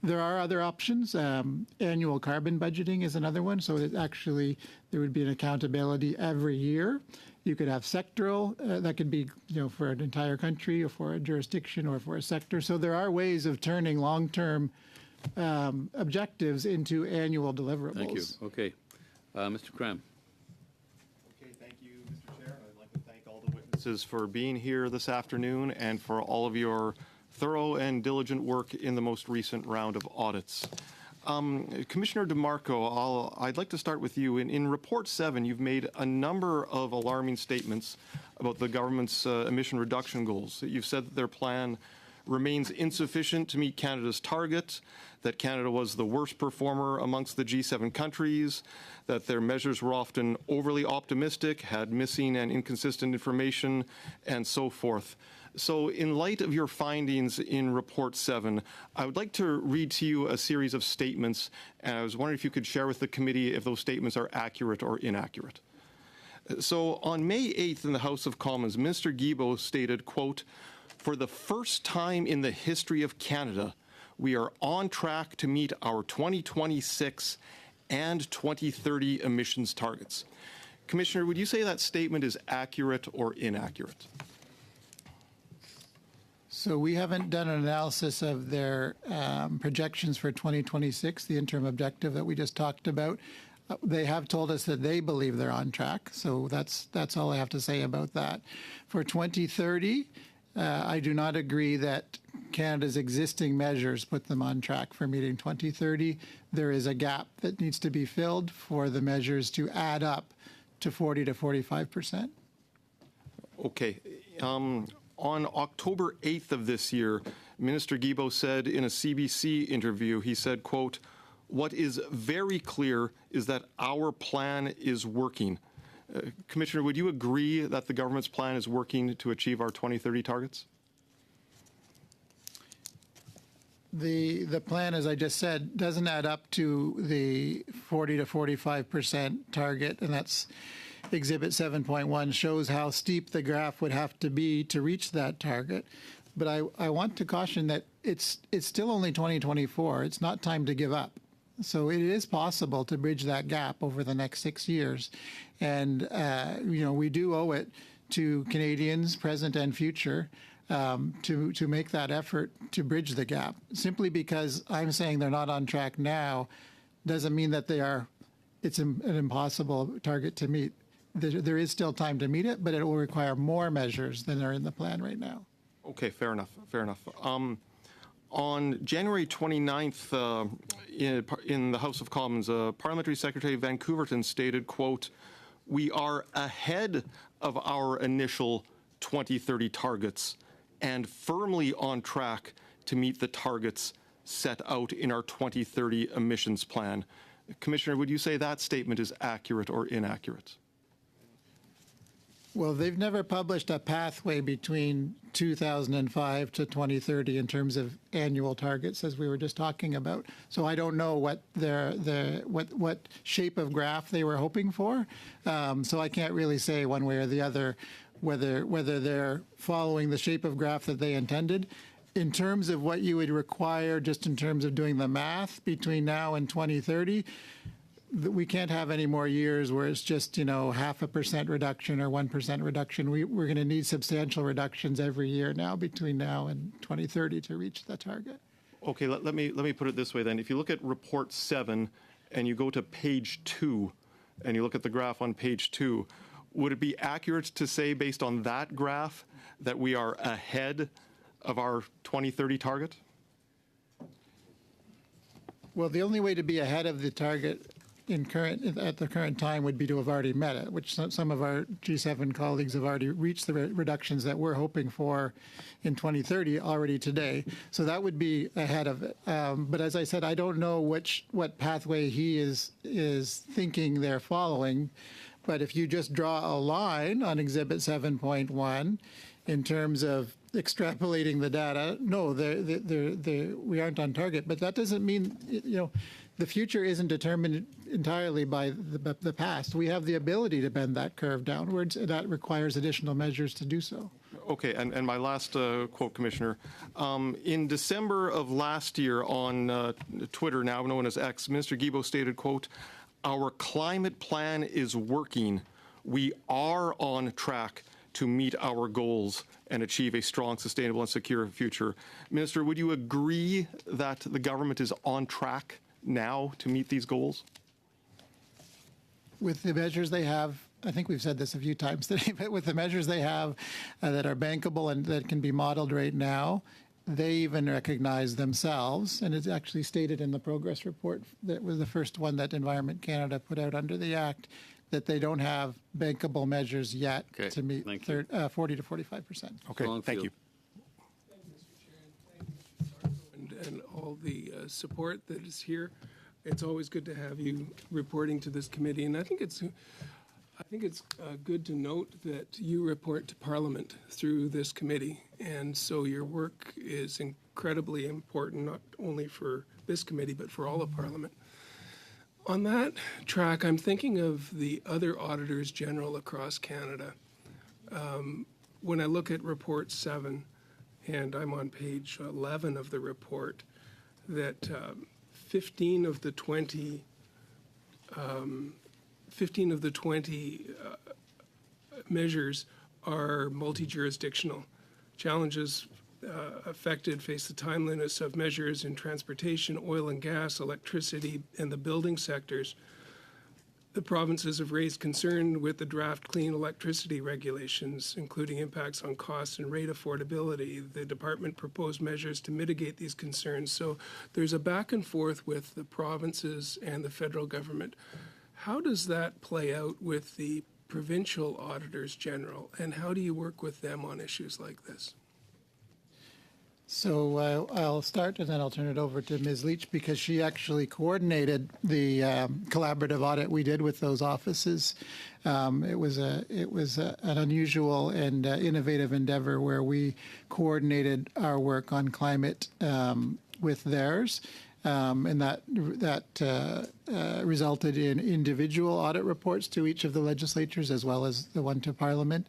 There are other options. Annual carbon budgeting is another one. So that actually there would be an accountability every year. You could have sectoral. That could be for an entire country or for a jurisdiction or for a sector. So there are ways of turning long-term objectives into annual deliverables. Thank you. Okay. Mr. Cram. Okay, thank you, Mr. Chair. I'd like to thank all the witnesses for being here this afternoon and for all of your thorough and diligent work in the most recent round of audits. Commissioner DeMarco, I'd like to start with you. In Report 7, you've made a number of alarming statements about the government's emission reduction goals. You've said that their plan remains insufficient to meet Canada's target, that Canada was the worst performer amongst the G7 countries, that their measures were often overly optimistic, had missing and inconsistent information, and so forth. So in light of your findings in Report 7, I would like to read to you a series of statements, and I was wondering if you could share with the committee if those statements are accurate or inaccurate. So on May 8th in the House of Commons, Minister Guilbeault stated, quote, "For the first time in the history of Canada, we are on track to meet our 2026 and 2030 emissions targets." Commissioner, would you say that statement is accurate or inaccurate? So we haven't done an analysis of their projections for 2026, the interim objective that we just talked about. They have told us that they believe they're on track. So that's all I have to say about that. For 2030, I do not agree that Canada's existing measures put them on track for meeting 2030. There is a gap that needs to be filled for the measures to add up to 40 to 45%. Okay. On October 8th of this year, Minister Guilbeault said in a CBC interview, he said, quote, "What is very clear is that our plan is working." Commissioner, would you agree that the government's plan is working to achieve our 2030 targets? The plan, as I just said, doesn't add up to the 40 to 45% target, and that's Exhibit 7.1 shows how steep the graph would have to be to reach that target. But I want to caution that it's still only 2024. It's not time to give up. So it is possible to bridge that gap over the next 6 years. And, we do owe it to Canadians, present and future, to make that effort to bridge the gap. Simply because I'm saying they're not on track now doesn't mean that it's an impossible target to meet. There is still time to meet it, but it will require more measures than are in the plan right now. Okay, fair enough. On January 29th, in the House of Commons, Parliamentary Secretary Van Couverton stated, quote, "We are ahead of our initial 2030 targets and firmly on track to meet the targets set out in our 2030 emissions plan." Commissioner, would you say that statement is accurate or inaccurate? Well, they've never published a pathway between 2005 to 2030 in terms of annual targets, as we were just talking about. So I don't know what what shape of graph they were hoping for. So I can't really say one way or the other whether they're following the shape of graph that they intended. In terms of what you would require, just in terms of doing the math between now and 2030. We can't have any more years where it's just, 0.5% reduction or 1% reduction. We're going to need substantial reductions every year now between now and 2030 to reach the target. Okay, let me put it this way then. If you look at Report 7 and you go to page 2 and you look at the graph on page 2, would it be accurate to say based on that graph that we are ahead of our 2030 target? Well, the only way to be ahead of the target at the current time would be to have already met it, which some of our G7 colleagues have already reached the reductions that we're hoping for in 2030 already today. So that would be ahead of it. But as I said, I don't know what pathway he is thinking they're following. But if you just draw a line on Exhibit 7.1 in terms of extrapolating the data, no, we aren't on target. But that doesn't mean, the future isn't determined entirely by the past. We have the ability to bend that curve downwards, and that requires additional measures to do so. Okay, and my last quote, Commissioner. In December of last year on Twitter, now known as X, Minister Guilbeault stated, quote, "Our climate plan is working. We are on track to meet our goals and achieve a strong, sustainable, and secure future." Minister, would you agree that the government is on track now to meet these goals? With the measures they have, I think we've said this a few times today, but with the measures they have that are bankable and that can be modeled right now, they even recognize themselves, and it's actually stated in the progress report that was the first one that Environment Canada put out under the Act, that they don't have bankable measures yet to meet 40 to 45%. Okay, thank you. And all the support that is here. It's always good to have you reporting to this committee, and I think it's good to note that you report to Parliament through this committee, and so your work is incredibly important, not only for this committee but for all of Parliament. On that track, I'm thinking of the other auditors general across Canada. When I look at Report 7, and I'm on page 11 of the report, that 15 of the 20 measures are multi-jurisdictional. Challenges affected face the timeliness of measures in transportation, oil and gas, electricity, and the building sectors. The provinces have raised concern with the draft clean electricity regulations, including impacts on costs and rate affordability. The department proposed measures to mitigate these concerns. So there's a back and forth with the provinces and the federal government. How does that play out with the provincial auditors general, and how do you work with them on issues like this? So I'll start and then I'll turn it over to Ms. Leach because she actually coordinated the collaborative audit we did with those offices. It was an unusual and innovative endeavor where we coordinated our work on climate with theirs. And that resulted in individual audit reports to each of the legislatures as well as the one to Parliament.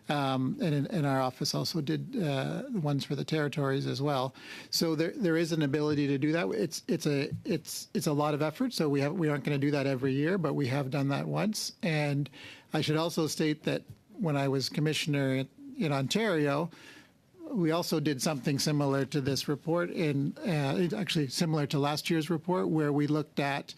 And our office also did the ones for the territories as well. So there is an ability to do that. It's a lot of effort. So we aren't going to do that every year, but we have done that once. And I should also state that when I was commissioner in Ontario, we also did something similar to this report, actually similar to last year's report, where we looked at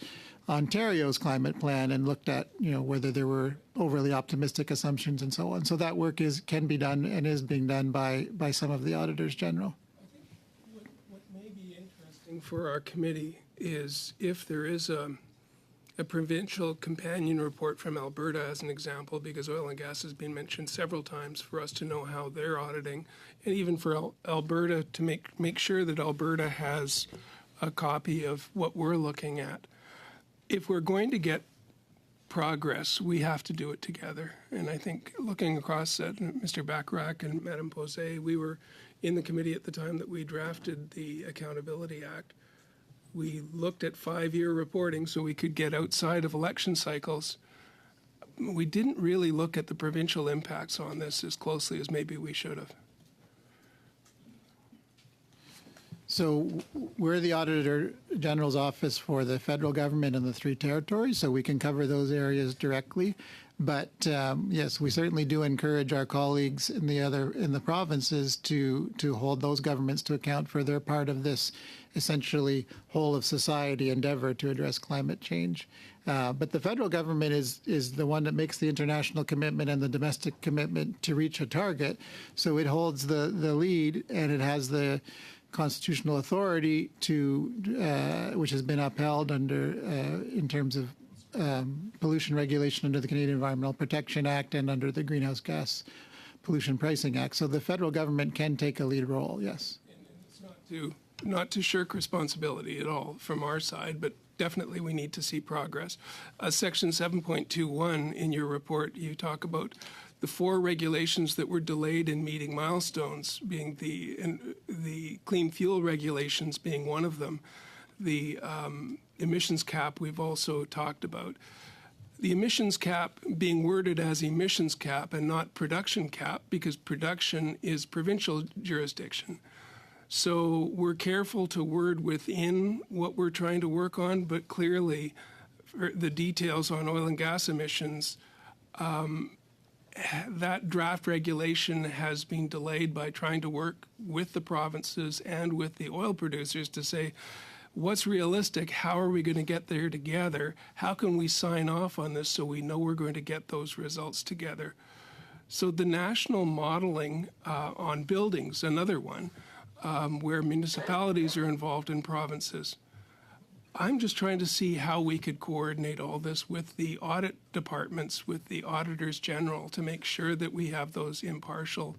Ontario's climate plan and looked at whether there were overly optimistic assumptions and so on. So that work can be done and is being done by some of the auditors general. I think what may be interesting for our committee is if there is a provincial companion report from Alberta, as an example, because oil and gas has been mentioned several times, for us to know how they're auditing, and even for Alberta to make sure that Alberta has a copy of what we're looking at. If we're going to get progress, we have to do it together. And I think looking across at Mr. Bacharach and Madame Posey, we were in the committee at the time that we drafted the Accountability Act. We looked at 5-year reporting so we could get outside of election cycles. We didn't really look at the provincial impacts on this as closely as maybe we should have. So we're the Auditor General's office for the federal government and the 3 territories, so we can cover those areas directly. But yes, we certainly do encourage our colleagues in the provinces to hold those governments to account for their part of this essentially whole of society endeavor to address climate change. But the federal government is the one that makes the international commitment and the domestic commitment to reach a target. So it holds the lead, and it has the constitutional authority to which has been upheld under in terms of pollution regulation under the Canadian Environmental Protection Act and under the Greenhouse Gas Pollution Pricing Act. So the federal government can take a lead role, yes. And it's not to shirk responsibility at all from our side, but definitely we need to see progress. Section 7.21 in your report, you talk about the 4 regulations that were delayed in meeting milestones, being the clean fuel regulations being one of them. The emissions cap we've also talked about. the emissions cap being worded as emissions cap and not production cap, because production is provincial jurisdiction. So we're careful to word within what we're trying to work on, but clearly the details on oil and gas emissions, that draft regulation has been delayed by trying to work with the provinces and with the oil producers to say, what's realistic? How are we going to get there together? How can we sign off on this so we know we're going to get those results together? So the national modeling on buildings, another one, where municipalities are involved in provinces. I'm just trying to see how we could coordinate all this with the audit departments, with the auditors general, to make sure that we have those impartial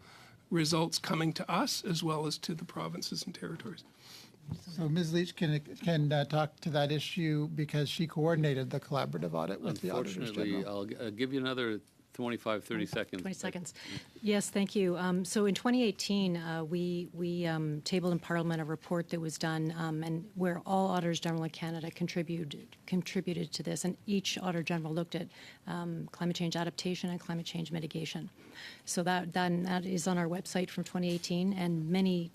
results coming to us as well as to the provinces and territories. So Ms. Leach can talk to that issue because she coordinated the collaborative audit with the auditors Unfortunately, general. I'll give you another 25, 30 seconds. 20 seconds. Yes, thank you. So in 2018, we tabled in Parliament a report that was done and where all Auditors General in Canada contributed to this, and each Auditor General looked at climate change adaptation and climate change mitigation. So that is on our website from 2018, and many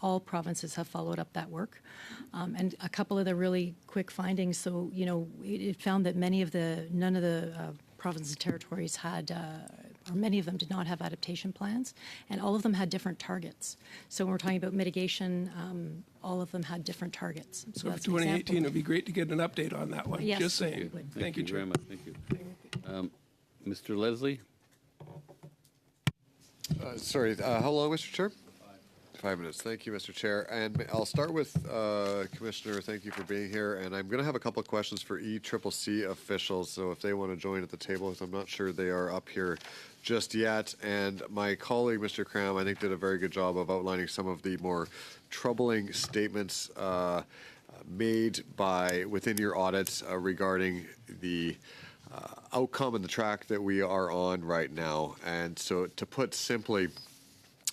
all provinces have followed up that work. And a couple of the really quick findings, so, it found that none of the provinces and territories had, or many of them did not have adaptation plans, and all of them had different targets. So when we're talking about mitigation, all of them had different targets. So for that's an 2018, example. it would be great to get an update on that one. Yes, Just saying. we would. Thank you, Chair. very much. Thank you. Mr. Leslie? Sorry, how long, Mr. Chair? 5 minutes. Thank you, Mr. Chair. And I'll start with Commissioner, thank you for being here. And I'm going to have a couple of questions for ECCC officials. So if they want to join at the table, because I'm not sure they are up here just yet. And my colleague, Mr. Cram, I think did a very good job of outlining some of the more troubling statements made within your audits regarding the outcome and the track that we are on right now. And so to put simply,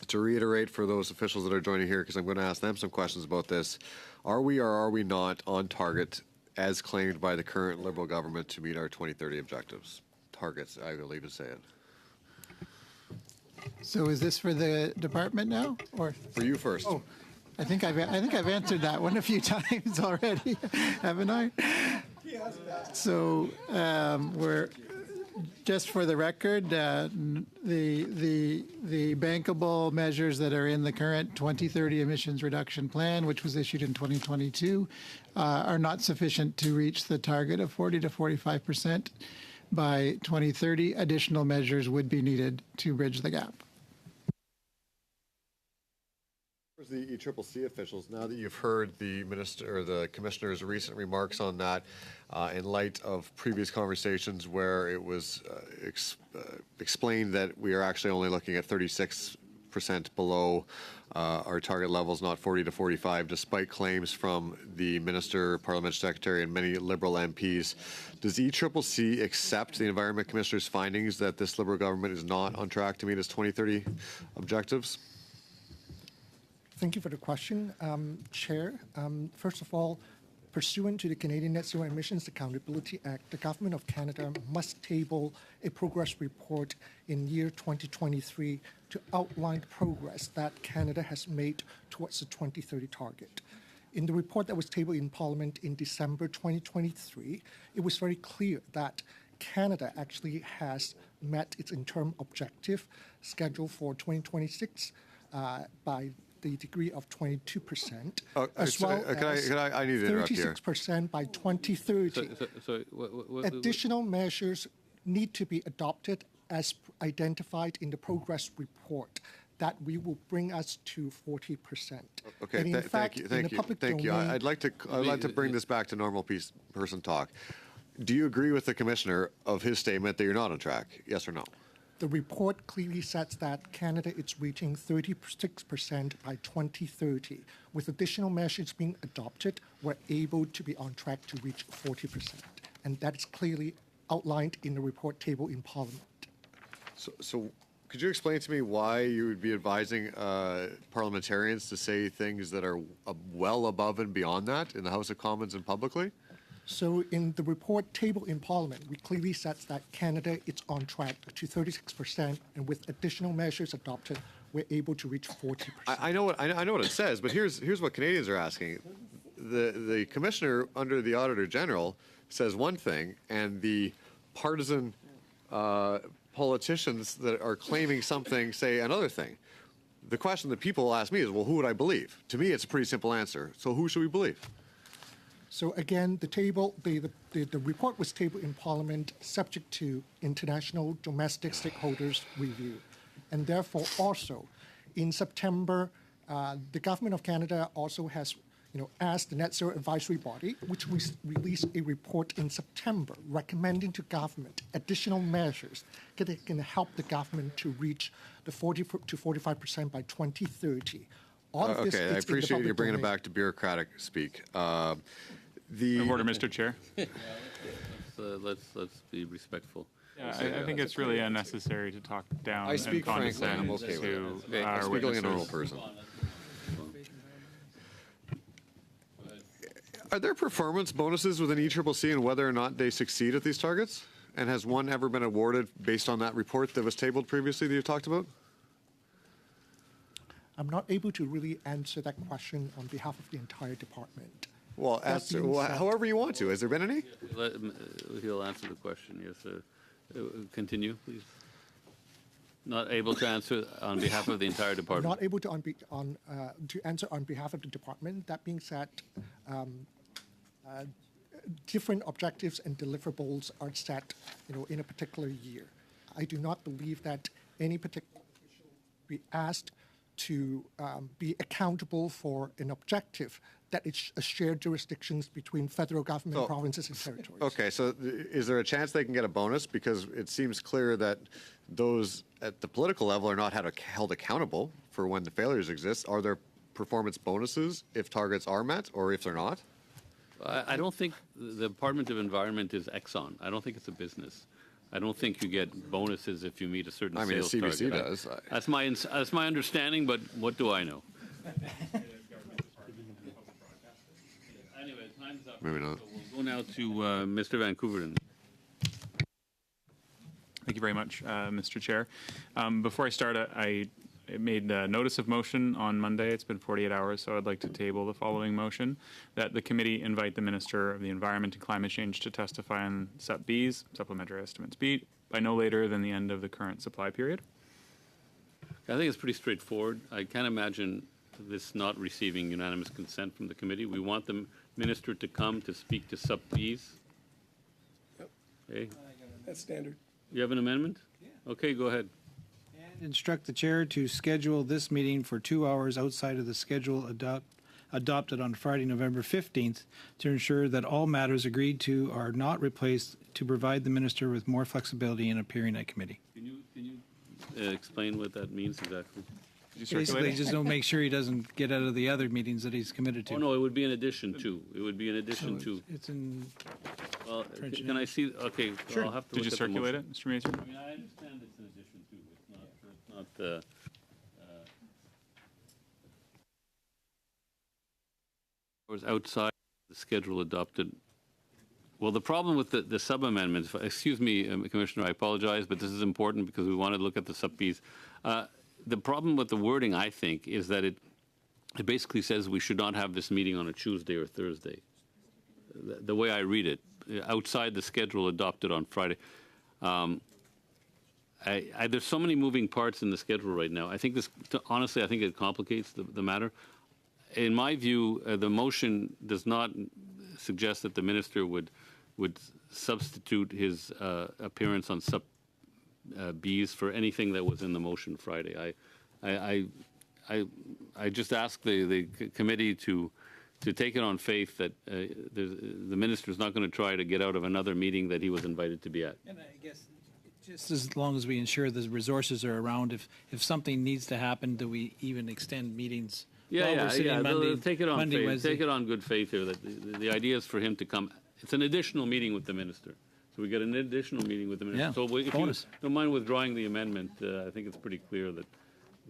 to reiterate for those officials that are joining here, because I'm going to ask them some questions about this, are we or are we not on target as claimed by the current Liberal government to meet our 2030 objectives? Targets, I will even say it. So is this for the department now, or for you first? Oh, I think I've answered that one a few times already, haven't I? So we're. Just for the record, the bankable measures that are in the current 2030 emissions reduction plan, which was issued in 2022, are not sufficient to reach the target of 40 to 45% by 2030. Additional measures would be needed to bridge the gap. The ECCC officials, now that you've heard the minister or the commissioner's recent remarks on that, in light of previous conversations where it was explained that we are actually only looking at 36% below our target levels, not 40 to 45, despite claims from the minister, parliamentary secretary, and many Liberal MPs. Does ECCC accept the Environment Commissioner's findings that this Liberal government is not on track to meet its 2030 objectives? Thank you for the question, Chair. First of all, pursuant to the Canadian Net Zero Emissions Accountability Act, the Government of Canada must table a progress report in year 2023 to outline progress that Canada has made towards the 2030 target. In the report that was tabled in Parliament in December 2023, it was very clear that Canada actually has met its interim objective scheduled for 2026 by the degree of 22%, as well as I need to interrupt here. 36% by 2030. Additional measures need to be adopted as identified in the progress report that we will bring us to 40%. Okay, And in fact, thank you. I'd like to bring this back to normal person talk. Do you agree with the commissioner of his statement that you're not on track? Yes or no? The report clearly says that Canada is reaching 36% by 2030. With additional measures being adopted, we're able to be on track to reach 40%. And that is clearly outlined in the report table in Parliament. So could you explain to me why you would be advising parliamentarians to say things that are well above and beyond that in the House of Commons and publicly? So in the report table in Parliament, we clearly said that Canada is on track to 36%, and with additional measures adopted, we're able to reach 40%. I know what it says, but here's what Canadians are asking. The commissioner under the Auditor General says one thing, and the partisan politicians that are claiming something say another thing. The question that people ask me is, well, who would I believe? To me, it's a pretty simple answer. So who should we believe? So again, the report was tabled in Parliament subject to international domestic stakeholders review. And therefore also in September, the Government of Canada also has asked the Net Zero Advisory Body, which released a report in September recommending to government additional measures that can help the government to reach the 40 to 45% by 2030. All of this Okay, I appreciate you bringing it back to bureaucratic speak. Order, Mr. Chair. Let's be respectful. Yeah, I think it's really unnecessary to talk down I speak and frankly. I'm condescend okay with to it. our I'm speaking like a normal witnesses. person. Are there performance bonuses within ECCC and whether or not they succeed at these targets? And has one ever been awarded based on that report that was tabled previously that you talked about? I'm not able to really answer that question on behalf of the entire department. Well, however you want to. Has there been any? He'll answer the question. Yes. Continue, please. Not able to answer on behalf of the entire department. Not able to to answer on behalf of the department. That being said, different objectives and deliverables are set, in a particular year. I do not believe that any particular official will be asked to be accountable for an objective that is a shared jurisdictions between federal government, provinces, and territories. Okay, so is there a chance they can get a bonus? Because it seems clear that those at the political level are not held accountable for when the failures exist. Are there performance bonuses if targets are met or if they're not? I don't think the Department of Environment is Exxon. I don't think it's a business. I don't think you get bonuses if you meet a certain sales target. CBC does. That's my understanding, but what do I know? Anyway, time's up. Maybe not. So we'll go now to Mr. Vancouver. Thank you very much, Mr. Chair. Before I start, I made a notice of motion on Monday. It's been 48 hours, so I'd like to table the following motion, that the committee invite the Minister of the Environment and Climate Change to testify on SUP-Bs, Supplementary Estimates B, by no later than the end of the current supply period. I think it's pretty straightforward. I can't imagine this not receiving unanimous consent from the committee. We want the Minister to come to speak to SUP-Bs. Yep. Okay. That's standard. You have an amendment? Yeah. Okay, go ahead. And instruct the chair to schedule this meeting for 2 hours outside of the schedule adopted on Friday, November 15th, to ensure that all matters agreed to are not replaced, to provide the minister with more flexibility in appearing at committee. Can you explain what that means exactly? Basically, just don't make sure he doesn't get out of the other meetings that he's committed to. Oh, no, it would be in addition to. It would be in addition to. It's in. Well, can I see? Okay, sure. I'll have to Did you look at the circulate motion. it, Mr. Mason? I mean, I understand it's in addition to. It's not was outside the schedule adopted. Well, the problem with the sub-amendments, excuse me, Commissioner, I apologize, but this is important because we want to look at the sub-Bs. The problem with the wording, I think, is that it basically says we should not have this meeting on a Tuesday or Thursday. The way I read it, outside the schedule adopted on Friday. There's so many moving parts in the schedule right now. I think this, honestly, I think it complicates the matter. In my view, the motion does not suggest that the minister would substitute his appearance on sub-Bs for anything that was in the motion Friday. I just ask the committee to take it on faith that the minister is not going to try to get out of another meeting that he was invited to be at. And I guess just as long as we ensure the resources are around, if something needs to happen, do we even extend meetings? Yeah. Monday, take it on Monday, faith. Wednesday. Take it on good faith here. That the idea is for him to come. It's an additional meeting with the minister. So we get an additional meeting with the minister. Yeah, So if you bonus. don't mind withdrawing the amendment, I think it's pretty clear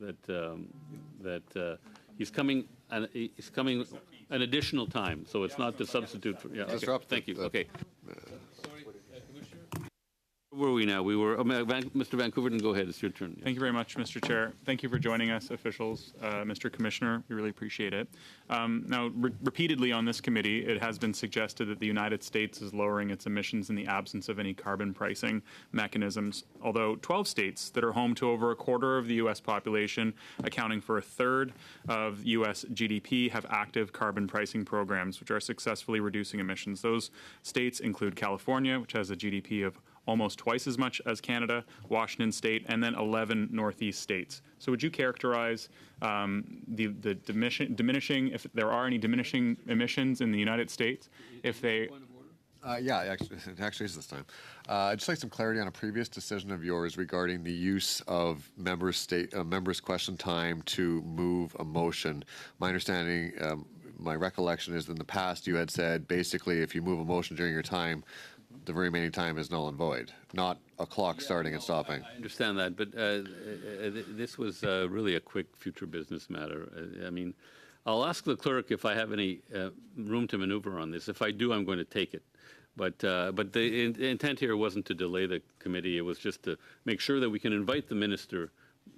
that he's coming and it's coming an additional time, so it's not to substitute for, yeah, okay, thank you, okay. Where were we now? We were, Mr. Vancouverton, go ahead, it's your turn. Thank you very much, Mr. Chair. Thank you for joining us, officials, Mr. Commissioner. We really appreciate it. Now, repeatedly on this committee, it has been suggested that the United States is lowering its emissions in the absence of any carbon pricing mechanisms, although 12 states that are home to over a quarter of the U.S. population, accounting for a third of U.S. GDP, have active carbon pricing programs, which are successfully reducing emissions. Those states include California, which has a GDP of almost twice as much as Canada, Washington State, and then 11 Northeast states. So would you characterize the diminishing, if there are any diminishing emissions in the United States, if they... Yeah, it actually is this time. I'd just like some clarity on a previous decision of yours regarding the use of members' question time to move a motion. My understanding, my recollection is in the past you had said basically if you move a motion during your time, the remaining time is null and void, not a clock starting and stopping. I understand that, but this was really a quick future business matter. I mean, I'll ask the clerk if I have any room to maneuver on this. If I do, I'm going to take it. But the intent here wasn't to delay the committee. It was just to make sure that we can invite the minister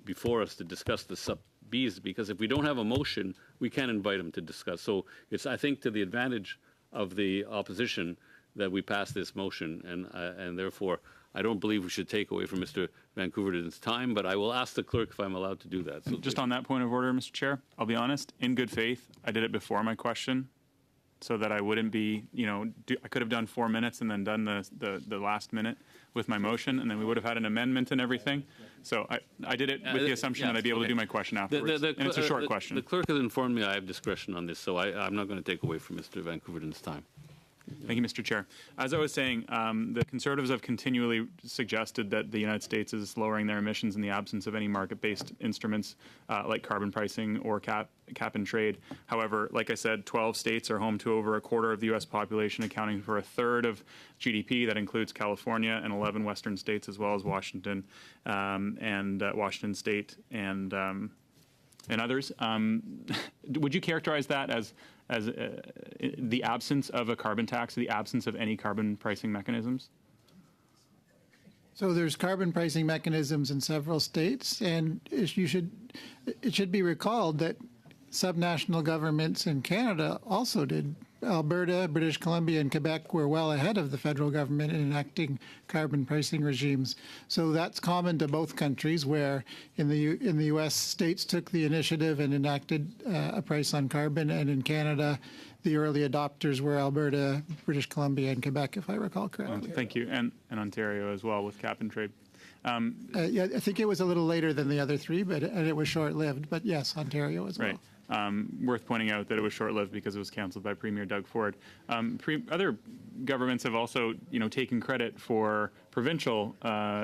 before us to discuss the sub-Bs, because if we don't have a motion, we can't invite him to discuss. So it's, I think, to the advantage of the opposition that we pass this motion, and therefore I don't believe we should take away from Mr. Vancouverton's time, but I will ask the clerk if I'm allowed to do that. So just on that point of order, Mr. Chair, I'll be honest, in good faith, I did it before my question so that I wouldn't be, I could have done 4 minutes and then done the last minute with my motion, and then we would have had an amendment and everything. So I did it with the assumption that I'd be able to do my question afterwards, and it's a short question. The clerk has informed me I have discretion on this, so I'm not going to take away from Mr. Vancouverton's time. Thank you, Mr. Chair. As I was saying, the Conservatives have continually suggested that the United States is lowering their emissions in the absence of any market-based instruments like carbon pricing or cap and trade. However, like I said, 12 states are home to over a quarter of the U.S. population, accounting for a third of GDP. That includes California and 11 western states, as well as Washington and Washington State and others. Would you characterize that as the absence of a carbon tax, the absence of any carbon pricing mechanisms? So there's carbon pricing mechanisms in several states, and it should be recalled that subnational governments in Canada also did. Alberta, British Columbia, and Quebec were well ahead of the federal government in enacting carbon pricing regimes. So that's common to both countries, where in the U.S. states took the initiative and enacted a price on carbon, and in Canada, the early adopters were Alberta, British Columbia, and Quebec, if I recall correctly. Thank you, and Ontario as well with cap and trade. Yeah, I think it was a little later than the other three, and it was short-lived. But yes, Ontario as well. Right. Worth pointing out that it was short-lived because it was canceled by Premier Doug Ford. Other governments have also, taken credit for provincial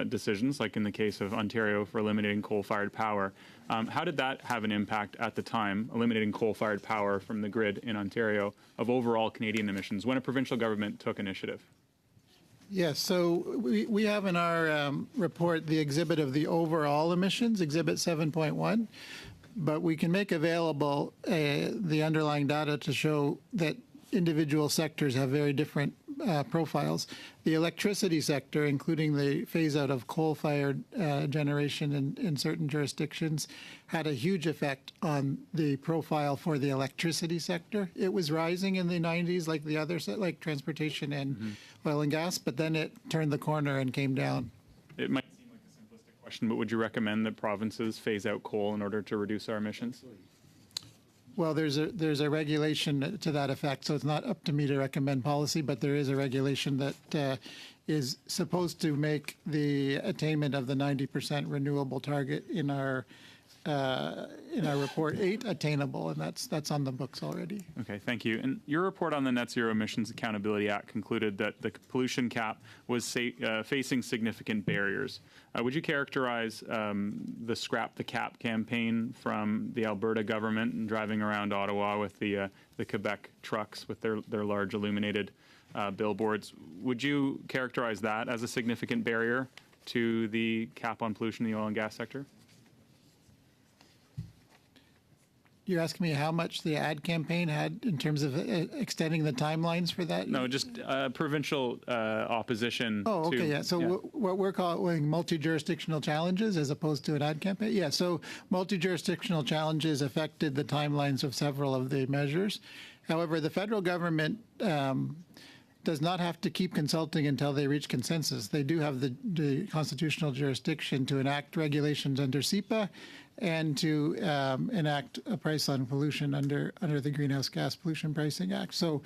decisions, like in the case of Ontario for eliminating coal-fired power. How did that have an impact at the time, eliminating coal-fired power from the grid in Ontario, of overall Canadian emissions when a provincial government took initiative? Yes, so we have in our report the exhibit of the overall emissions, Exhibit 7.1. But we can make available the underlying data to show that individual sectors have very different profiles. The electricity sector, including the phase-out of coal-fired generation in certain jurisdictions, had a huge effect on the profile for the electricity sector. It was rising in the 90s like the others, like transportation and oil and gas, but then it turned the corner and came down. It might seem like a simplistic question, but would you recommend that provinces phase out coal in order to reduce our emissions? Well, there's a regulation to that effect, so it's not up to me to recommend policy, but there is a regulation that is supposed to make the attainment of the 90% renewable target in our report 8 attainable, and that's on the books already. Okay, thank you. And your report on the Net Zero Emissions Accountability Act concluded that the pollution cap was facing significant barriers. Would you characterize the Scrap the Cap campaign from the Alberta government and driving around Ottawa with the Quebec trucks with their large illuminated billboards? Would you characterize that as a significant barrier to the cap on pollution in the oil and gas sector? you're asking me how much the ad campaign had in terms of extending the timelines for that? No, just provincial opposition. Oh, okay, yeah. So yeah. what we're calling multi-jurisdictional challenges as opposed to an ad campaign? Yeah, so multi-jurisdictional challenges affected the timelines of several of the measures. However, the federal government does not have to keep consulting until they reach consensus. They do have the constitutional jurisdiction to enact regulations under CEPA and to enact a price on pollution under the Greenhouse Gas Pollution Pricing Act. So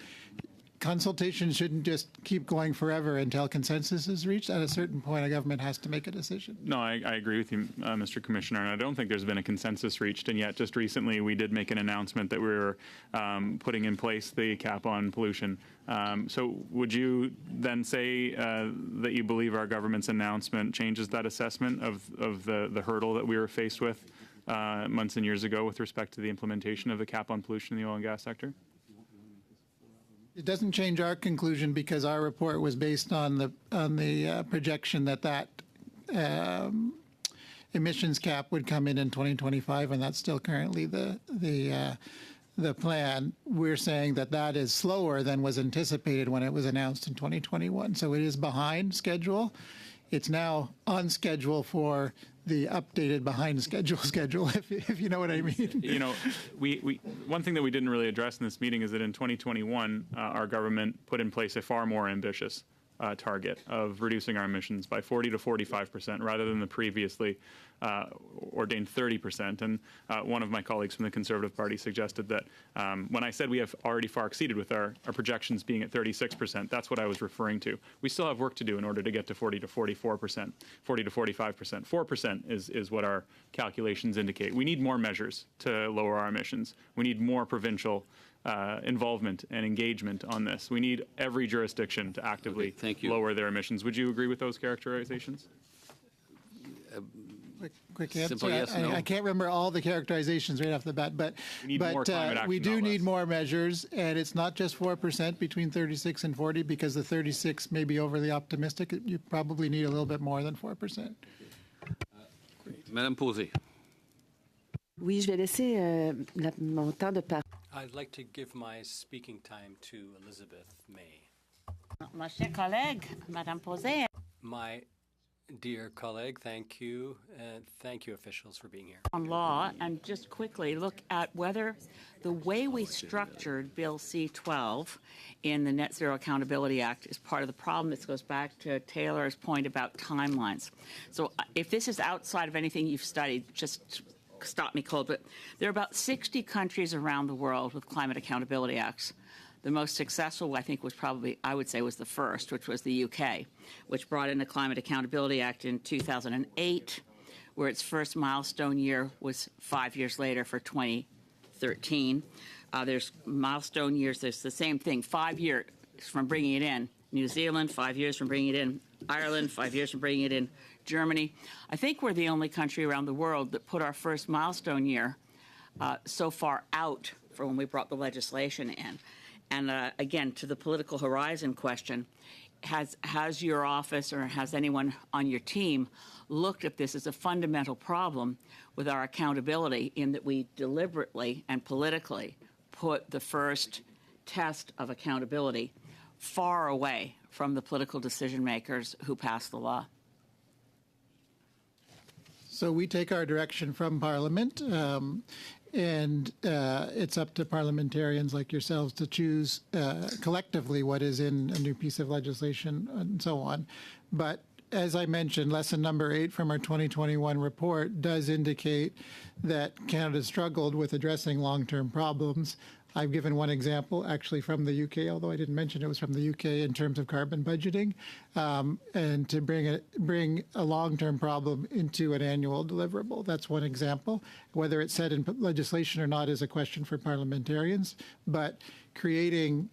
consultation shouldn't just keep going forever until consensus is reached. At a certain point, a government has to make a decision. No, I agree with you, Mr. Commissioner, and I don't think there's been a consensus reached. And yet, just recently, we did make an announcement that we were putting in place the cap on pollution. So would you then say that you believe our government's announcement changes that assessment of the hurdle that we were faced with months and years ago with respect to the implementation of the cap on pollution in the oil and gas sector? It doesn't change our conclusion because our report was based on the projection that emissions cap would come in 2025, and that's still currently the plan. We're saying that is slower than was anticipated when it was announced in 2021. So it is behind schedule. It's now on schedule for the updated behind schedule, if you know what I mean. You know, we one thing that we didn't really address in this meeting is that in 2021, our government put in place a far more ambitious target of reducing our emissions by 40 to 45% rather than the previously ordained 30%. And one of my colleagues from the Conservative Party suggested that when I said we have already far exceeded with our projections being at 36%, that's what I was referring to. We still have work to do in order to get to 40 to 44%, 40 to 45%. 4% is what our calculations indicate. We need more measures to lower our emissions. We need more provincial involvement and engagement on this. We need every jurisdiction to actively lower their emissions. Would you agree with those characterizations? Quick answer. Simple yes, no. I can't remember all the characterizations right off the bat, but we do need more measures, and it's not just 4% between 36 and 40 because the 36 may be overly optimistic. You probably need a little bit more than 4%. Madame Posey. Oui, je vais laisser mon temps de parole. I'd like to give my speaking time to Elizabeth May. Ma chère collègue, Madame Posey. My dear colleague, thank you, and thank you, officials, for being here. On law, and just quickly look at whether the way we structured Bill C-12 in the Net Zero Accountability Act is part of the problem. This goes back to Taylor's point about timelines. So if this is outside of anything you've studied, just stop me cold, but there are about 60 countries around the world with climate accountability acts. The most successful, I think, was probably, I would say, was the first, which was the UK, which brought in the Climate Accountability Act in 2008, where its first milestone year was 5 years later for 2013. There's milestone years, there's the same thing, 5 years from bringing it in. New Zealand, 5 years from bringing it in. Ireland, 5 years from bringing it in. Germany. I think we're the only country around the world that put our first milestone year so far out for when we brought the legislation in. And again, to the political horizon question, has your office or has anyone on your team looked at this as a fundamental problem with our accountability in that we deliberately and politically put the first test of accountability far away from the political decision makers who pass the law? So we take our direction from Parliament, and it's up to parliamentarians like yourselves to choose collectively what is in a new piece of legislation and so on. But as I mentioned, lesson number 8 from our 2021 report does indicate that Canada struggled with addressing long-term problems. I've given one example, actually from the UK, although I didn't mention it was from the UK in terms of carbon budgeting, and to bring a long-term problem into an annual deliverable. That's one example. Whether it's said in legislation or not is a question for parliamentarians, but creating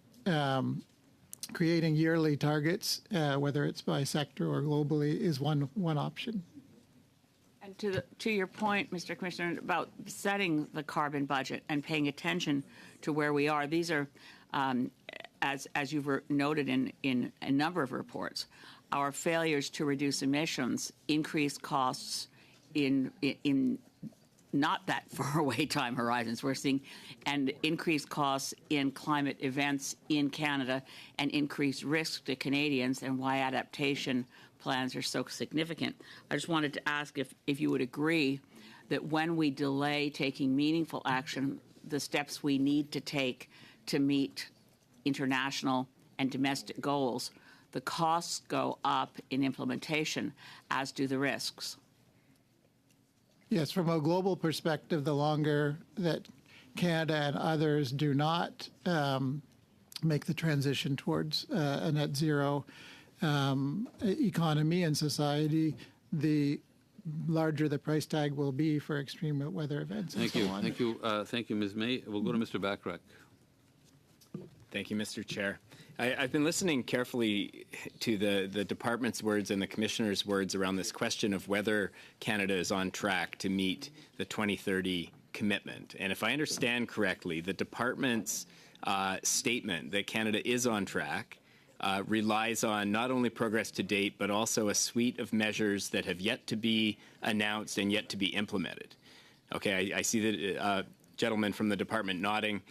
yearly targets, whether it's by sector or globally, is one option. And to your point, Mr. Commissioner, about setting the carbon budget and paying attention to where we are, these are, as you've noted in a number of reports, our failures to reduce emissions increase costs in not that far away time horizons. We're seeing and increased costs in climate events in Canada and increased risk to Canadians, and why adaptation plans are so significant. I just wanted to ask if you would agree that when we delay taking meaningful action, the steps we need to take to meet international and domestic goals, the costs go up in implementation, as do the risks. Yes, from a global perspective, the longer that Canada and others do not make the transition towards a net zero economy and society, the larger the price tag will be for extreme weather events. Thank you. Thank you, Ms. May. We'll go to Mr. Bachrach. Thank you, Mr. Chair. I've been listening carefully to the department's words and the commissioner's words around this question of whether Canada is on track to meet the 2030 commitment. And if I understand correctly, the department's statement that Canada is on track relies on not only progress to date, but also a suite of measures that have yet to be announced and yet to be implemented. Okay, I see the gentleman from the department nodding,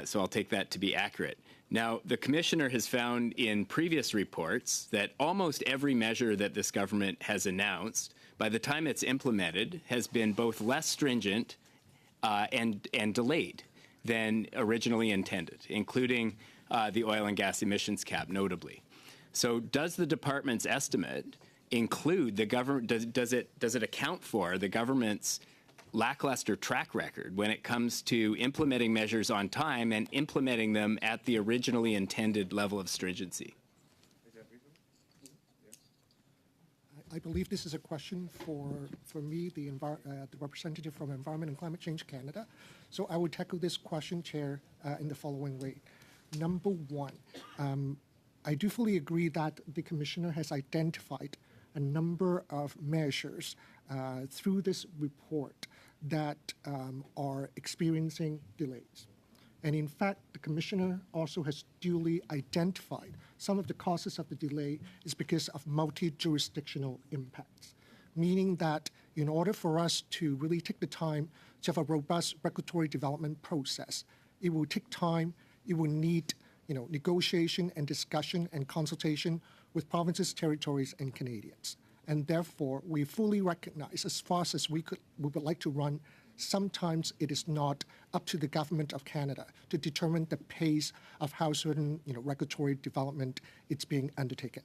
so I'll take that to be accurate. Now, the Commissioner has found in previous reports that almost every measure that this government has announced, by the time it's implemented, has been both less stringent and delayed than originally intended, including the oil and gas emissions cap, notably. So does the department's estimate include the government, does it account for the government's lackluster track record when it comes to implementing measures on time and implementing them at the originally intended level of stringency? I believe this is a question for me, the representative from Environment and Climate Change Canada. So I would tackle this question, Chair, in the following way. Number one, I do fully agree that the Commissioner has identified a number of measures through this report that are experiencing delays. And in fact, the Commissioner also has duly identified some of the causes of the delay is because of multi-jurisdictional impacts, meaning that in order for us to really take the time to have a robust regulatory development process, it will take time, it will need negotiation and discussion and consultation with provinces, territories, and Canadians. And therefore, we fully recognize, as fast as we would like to run, sometimes it is not up to the Government of Canada to determine the pace of how certain regulatory development is being undertaken.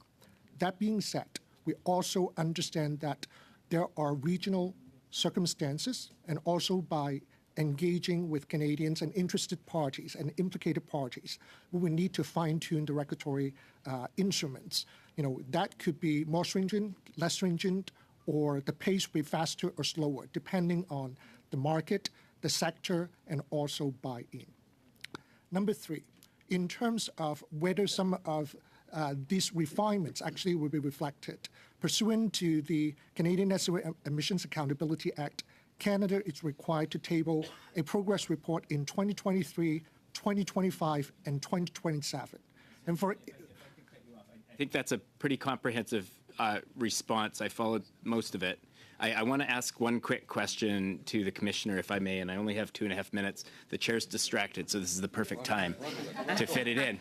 That being said, we also understand that there are regional circumstances, and also by engaging with Canadians and interested parties and implicated parties, we will need to fine-tune the regulatory instruments. That could be more stringent, less stringent, or the pace will be faster or slower, depending on the market, the sector, and also buy-in. Number three, in terms of whether some of these refinements actually will be reflected, pursuant to the Canadian Net Zero Emissions Accountability Act, Canada is required to table a progress report in 2023, 2025, and 2027. And for I think that's a pretty comprehensive response. I followed most of it. I want to ask one quick question to the Commissioner, if I may, and I only have 2.5 minutes. The Chair's distracted, so this is the perfect time to fit it in.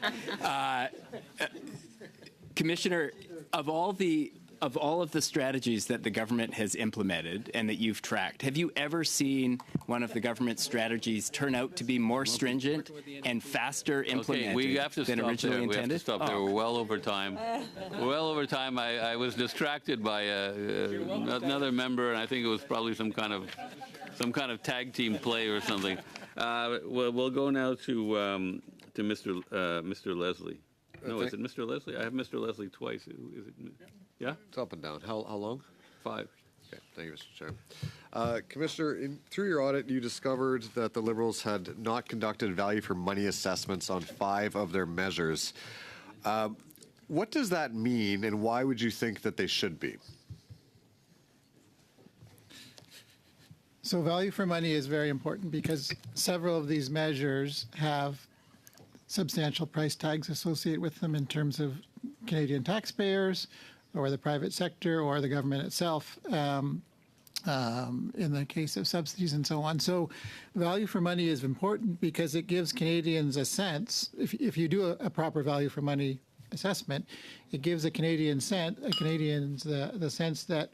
Commissioner, of all of the strategies that the government has implemented and that you've tracked, have you ever seen one of the government's strategies turn out to be more stringent and faster implemented we have to than stop originally there. intended? We have to stop there. We're well over time. Well over time. I was distracted by another member, and I think it was probably some kind of tag team play or something. We'll go now to Mr. Leslie. No, is it Mr. Leslie? I have Mr. Leslie twice. Is it? Yeah? It's up and down. How long? 5. Okay, thank you, Mr. Chair. Commissioner, through your audit, you discovered that the Liberals had not conducted value for money assessments on 5 of their measures. What does that mean, and why would you think that they should be? So value for money is very important because several of these measures have substantial price tags associated with them in terms of Canadian taxpayers or the private sector or the government itself. in the case of subsidies and so on. So value for money is important because it gives Canadians a sense, if you do a proper value for money assessment, it gives Canadians the sense that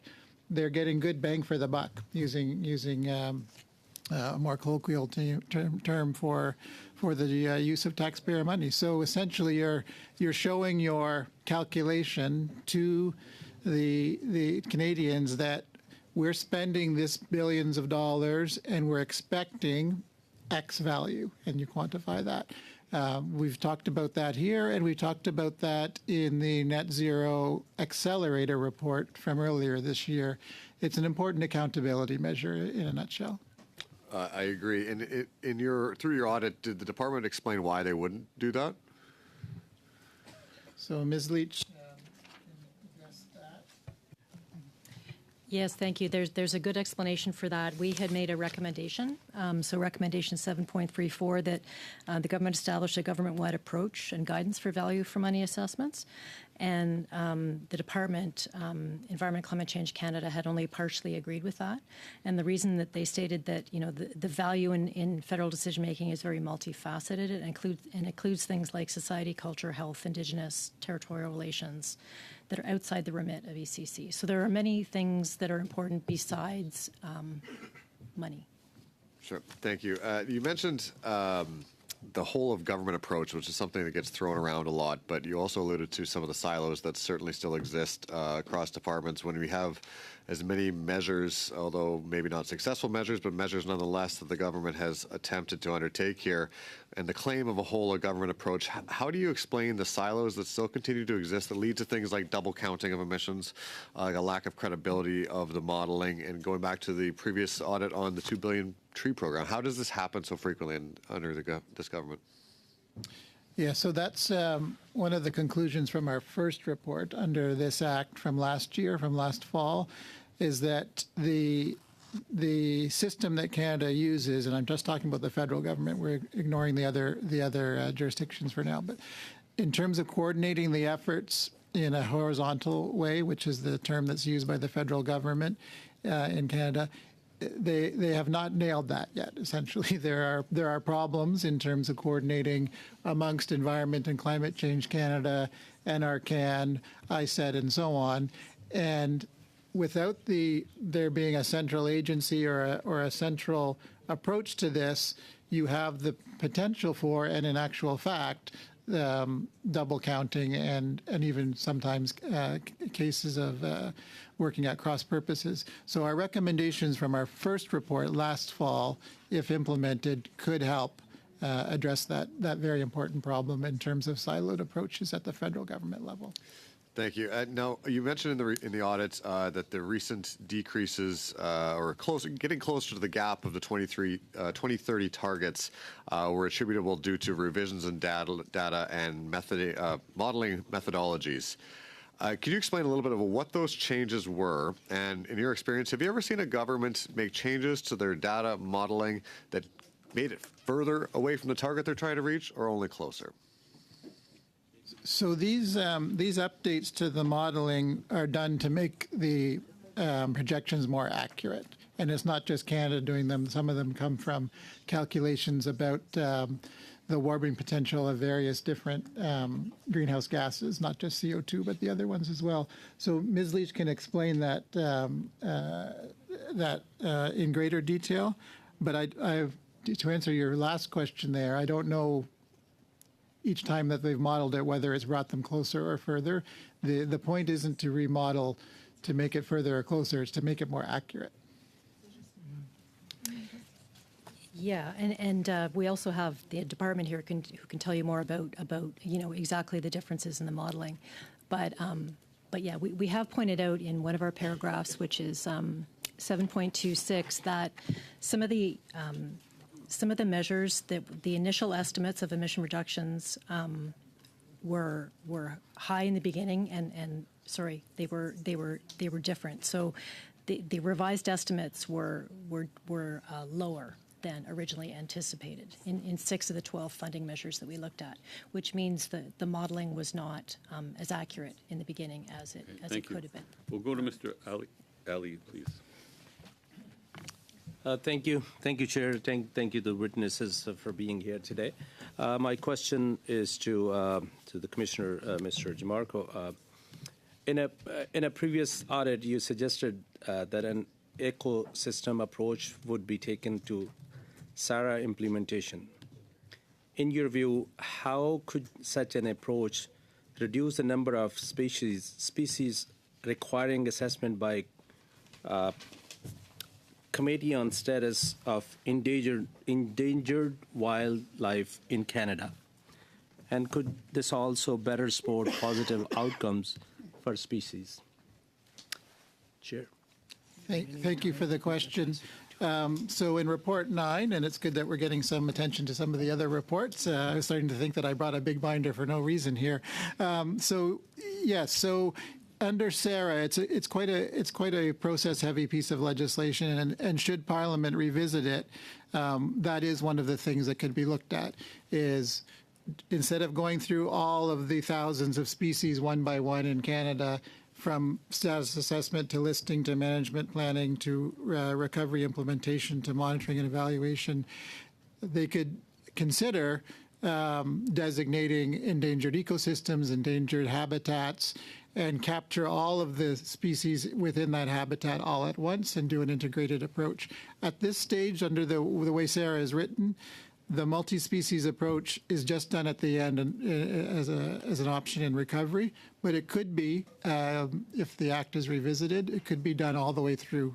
they're getting good bang for the buck, using a more colloquial term for the use of taxpayer money. So essentially, you're showing your calculation to the Canadians that we're spending this billions of dollars and we're expecting X value, and you quantify that. We've talked about that here, and we talked about that in the Net Zero Accelerator report from earlier this year. It's an important accountability measure in a nutshell. I agree. And through your audit, did the department explain why they wouldn't do that? So, Ms. Leach. Yes, thank you. There's a good explanation for that. We had made a recommendation, so recommendation 7.34, that the government establish a government-wide approach and guidance for value for money assessments. And the Department, Environment Climate Change Canada, had only partially agreed with that. And the reason that they stated that, the value in federal decision-making is very multifaceted. It includes things like society, culture, health, Indigenous, territorial relations, that are outside the remit of ECC. So there are many things that are important besides money. Sure. Thank you. You mentioned the whole of government approach, which is something that gets thrown around a lot, but you also alluded to some of the silos that certainly still exist across departments when we have as many measures, although maybe not successful measures, but measures nonetheless that the government has attempted to undertake here. And the claim of a whole of government approach, how do you explain the silos that still continue to exist that lead to things like double counting of emissions, a lack of credibility of the modeling, and going back to the previous audit on the 2 billion tree program? How does this happen so frequently under this government? Yeah, so that's one of the conclusions from our first report under this act from last year, from last fall, is that the system that Canada uses, and I'm just talking about the federal government, we're ignoring the other jurisdictions for now, but in terms of coordinating the efforts in a horizontal way, which is the term that's used by the federal government in Canada, they have not nailed that yet. Essentially, there are problems in terms of coordinating amongst Environment and Climate Change Canada, NRCan, ICET, and so on. And without there being a central agency or a central approach to this, you have the potential for, and in actual fact, double counting and even sometimes cases of working at cross purposes. So our recommendations from our first report last fall, if implemented, could help address that very important problem in terms of siloed approaches at the federal government level. Thank you. Now, you mentioned in the audit that the recent decreases getting closer to the gap of the 2030 targets were attributable due to revisions in data and modeling methodologies. Could you explain a little bit of what those changes were? And in your experience, have you ever seen a government make changes to their data modeling that made it further away from the target they're trying to reach, or only closer? So these updates to the modeling are done to make the projections more accurate. And it's not just Canada doing them. Some of them come from calculations about the warming potential of various different greenhouse gases, not just CO2, but the other ones as well. So Ms. Leach can explain that in greater detail. But to answer your last question there, I don't know each time that they've modeled it, whether it's brought them closer or further. The point isn't to remodel to make it further or closer, it's to make it more accurate. Yeah, and we also have the department here who can tell you more about exactly the differences in the modeling. But yeah, we have pointed out in one of our paragraphs, which is 7.26, that some of the measures, that the initial estimates of emission reductions were high in the beginning, and they were different. So the revised estimates were lower than originally anticipated in 6 of the 12 funding measures that we looked at, which means that the modeling was not as accurate in the beginning as it could have been. We'll go to Mr. Ali, please. Thank you, Chair. Thank you, the witnesses, for being here today. My question is to the Commissioner, Mr. DeMarco. In a previous audit, you suggested that an ecosystem approach would be taken to SARA implementation. In your view, how could such an approach reduce the number of species requiring assessment by Committee on Status of Endangered Wildlife in Canada? And could this also better support positive outcomes for species? Chair. Thank you for the question. So in report 9, and it's good that we're getting some attention to some of the other reports. I was starting to think that I brought a big binder for no reason here. So under SARA, it's quite a process-heavy piece of legislation, and should Parliament revisit it, that is one of the things that could be looked at. Is instead of going through all of the thousands of species one by one in Canada, from status assessment to listing to management planning to recovery implementation to monitoring and evaluation, they could consider designating endangered ecosystems, endangered habitats, and capture all of the species within that habitat all at once and do an integrated approach. At this stage, under the way SARA is written, the multi-species approach is just done at the end as an option in recovery, but it could be, if the Act is revisited, it could be done all the way through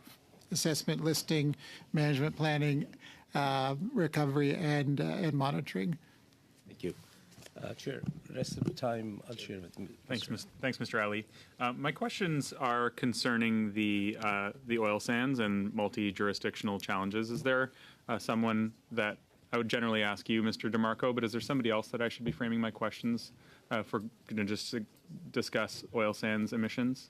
assessment, listing, management planning, recovery, and monitoring. Thank you. Chair, rest of the time I'll share with me. Thanks, Mr. Ali. My questions are concerning the oil sands and multi-jurisdictional challenges. Is there someone that I would generally ask you, Mr. DeMarco, but is there somebody else that I should be framing my questions for just to discuss oil sands emissions?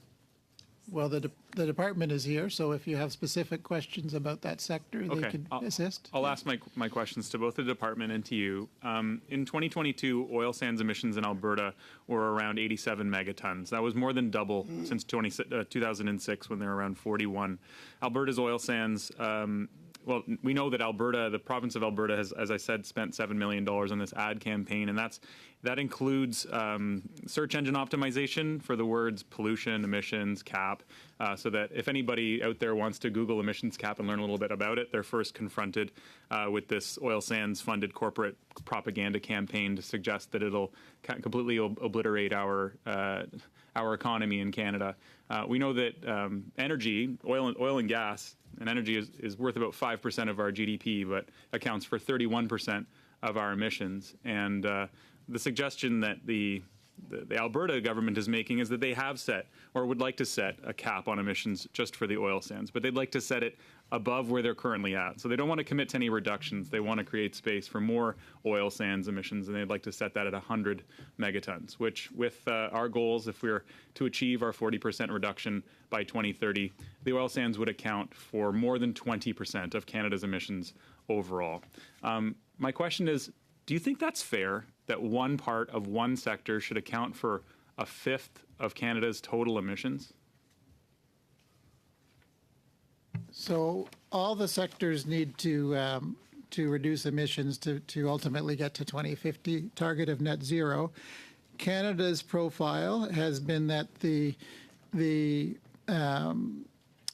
Well, the department is here, so if you have specific questions about that sector, they could assist. I'll ask my questions to both the department and to you. In 2022, oil sands emissions in Alberta were around 87 megatons. That was more than double since 2006, when they were around 41. Alberta's oil sands, well, we know that Alberta, the province of Alberta, has, as I said, spent $7 million on this ad campaign, and that includes search engine optimization for the words pollution, emissions, cap, so that if anybody out there wants to Google emissions cap and learn a little bit about it, they're first confronted with this oil sands funded corporate propaganda campaign to suggest that it'll completely obliterate our economy in Canada. We know that energy, oil and gas, and energy is worth about 5% of our GDP, but accounts for 31% of our emissions. And the suggestion that the Alberta government is making is that they have set, or would like to set, a cap on emissions just for the oil sands, but they'd like to set it above where they're currently at. So they don't want to commit to any reductions. They want to create space for more oil sands emissions, and they'd like to set that at 100 megatons, which with our goals, if we're to achieve our 40% reduction by 2030, the oil sands would account for more than 20% of Canada's emissions overall. My question is, do you think that's fair, that one part of one sector should account for a fifth of Canada's total emissions? So all the sectors need to reduce emissions to ultimately get to 2050 target of net zero. Canada's profile has been that the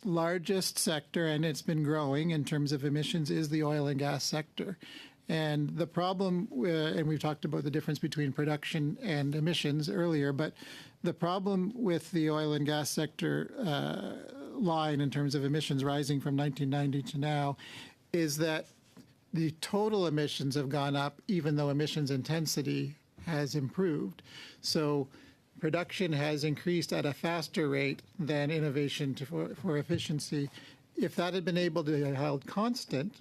largest sector, and it's been growing in terms of emissions, is the oil and gas sector. And the problem, and we've talked about the difference between production and emissions earlier, but the problem with the oil and gas sector line in terms of emissions rising from 1990 to now is that the total emissions have gone up even though emissions intensity has improved. So production has increased at a faster rate than innovation for efficiency. If that had been able to be held constant,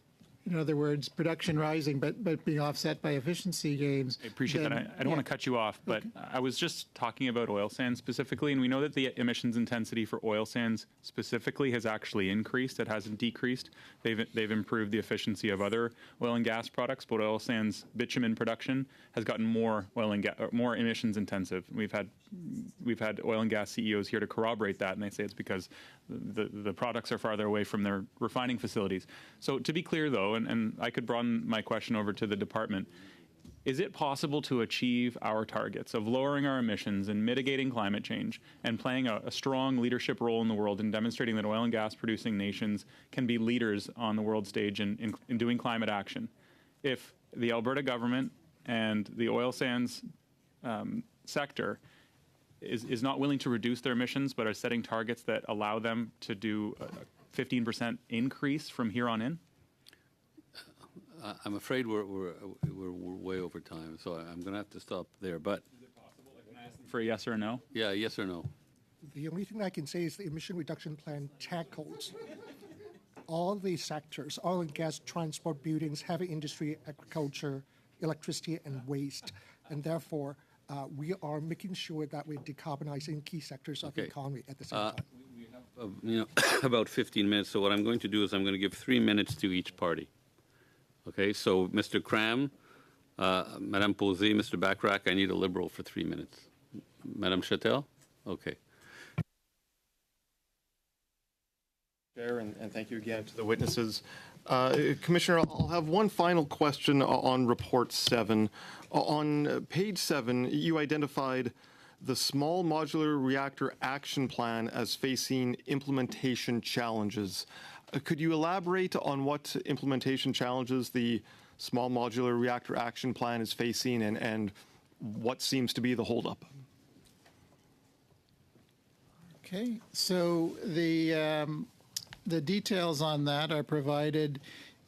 in other words, production rising but being offset by efficiency gains. I appreciate that. I don't want to cut you off, but I was just talking about oil sands specifically, and we know that the emissions intensity for oil sands specifically has actually increased. It hasn't decreased. They've improved the efficiency of other oil and gas products, but oil sands bitumen production has gotten more more emissions intensive. We've had oil and gas CEOs here to corroborate that, and they say it's because the products are farther away from their refining facilities. So to be clear, though, and I could broaden my question over to the department, is it possible to achieve our targets of lowering our emissions and mitigating climate change and playing a strong leadership role in the world and demonstrating that oil and gas producing nations can be leaders on the world stage in doing climate action if the Alberta government and the oil sands sector is not willing to reduce their emissions but are setting targets that allow them to do a 15% increase from here on in? I'm afraid we're way over time, so I'm going to have to stop there. But is it possible? Can I ask them for a yes or no? Yeah, yes or no. The only thing I can say is the emission reduction plan tackles all the sectors: oil and gas, transport, buildings, heavy industry, agriculture, electricity, and waste. And therefore, we are making sure that we're decarbonizing key sectors of the economy at the same time. We have about 15 minutes, so what I'm going to do is I'm going to give 3 minutes to each party. Okay, so Mr. Cram, Madame Posey, Mr. Backrack, I need a Liberal for 3 minutes. Madame Chatel? Okay. Chair, and thank you again to the witnesses. Commissioner, I'll have one final question on Report 7. On page 7, you identified the Small Modular Reactor Action Plan as facing implementation challenges. Could you elaborate on what implementation challenges the Small Modular Reactor Action Plan is facing and what seems to be the holdup? Okay, so the details on that are provided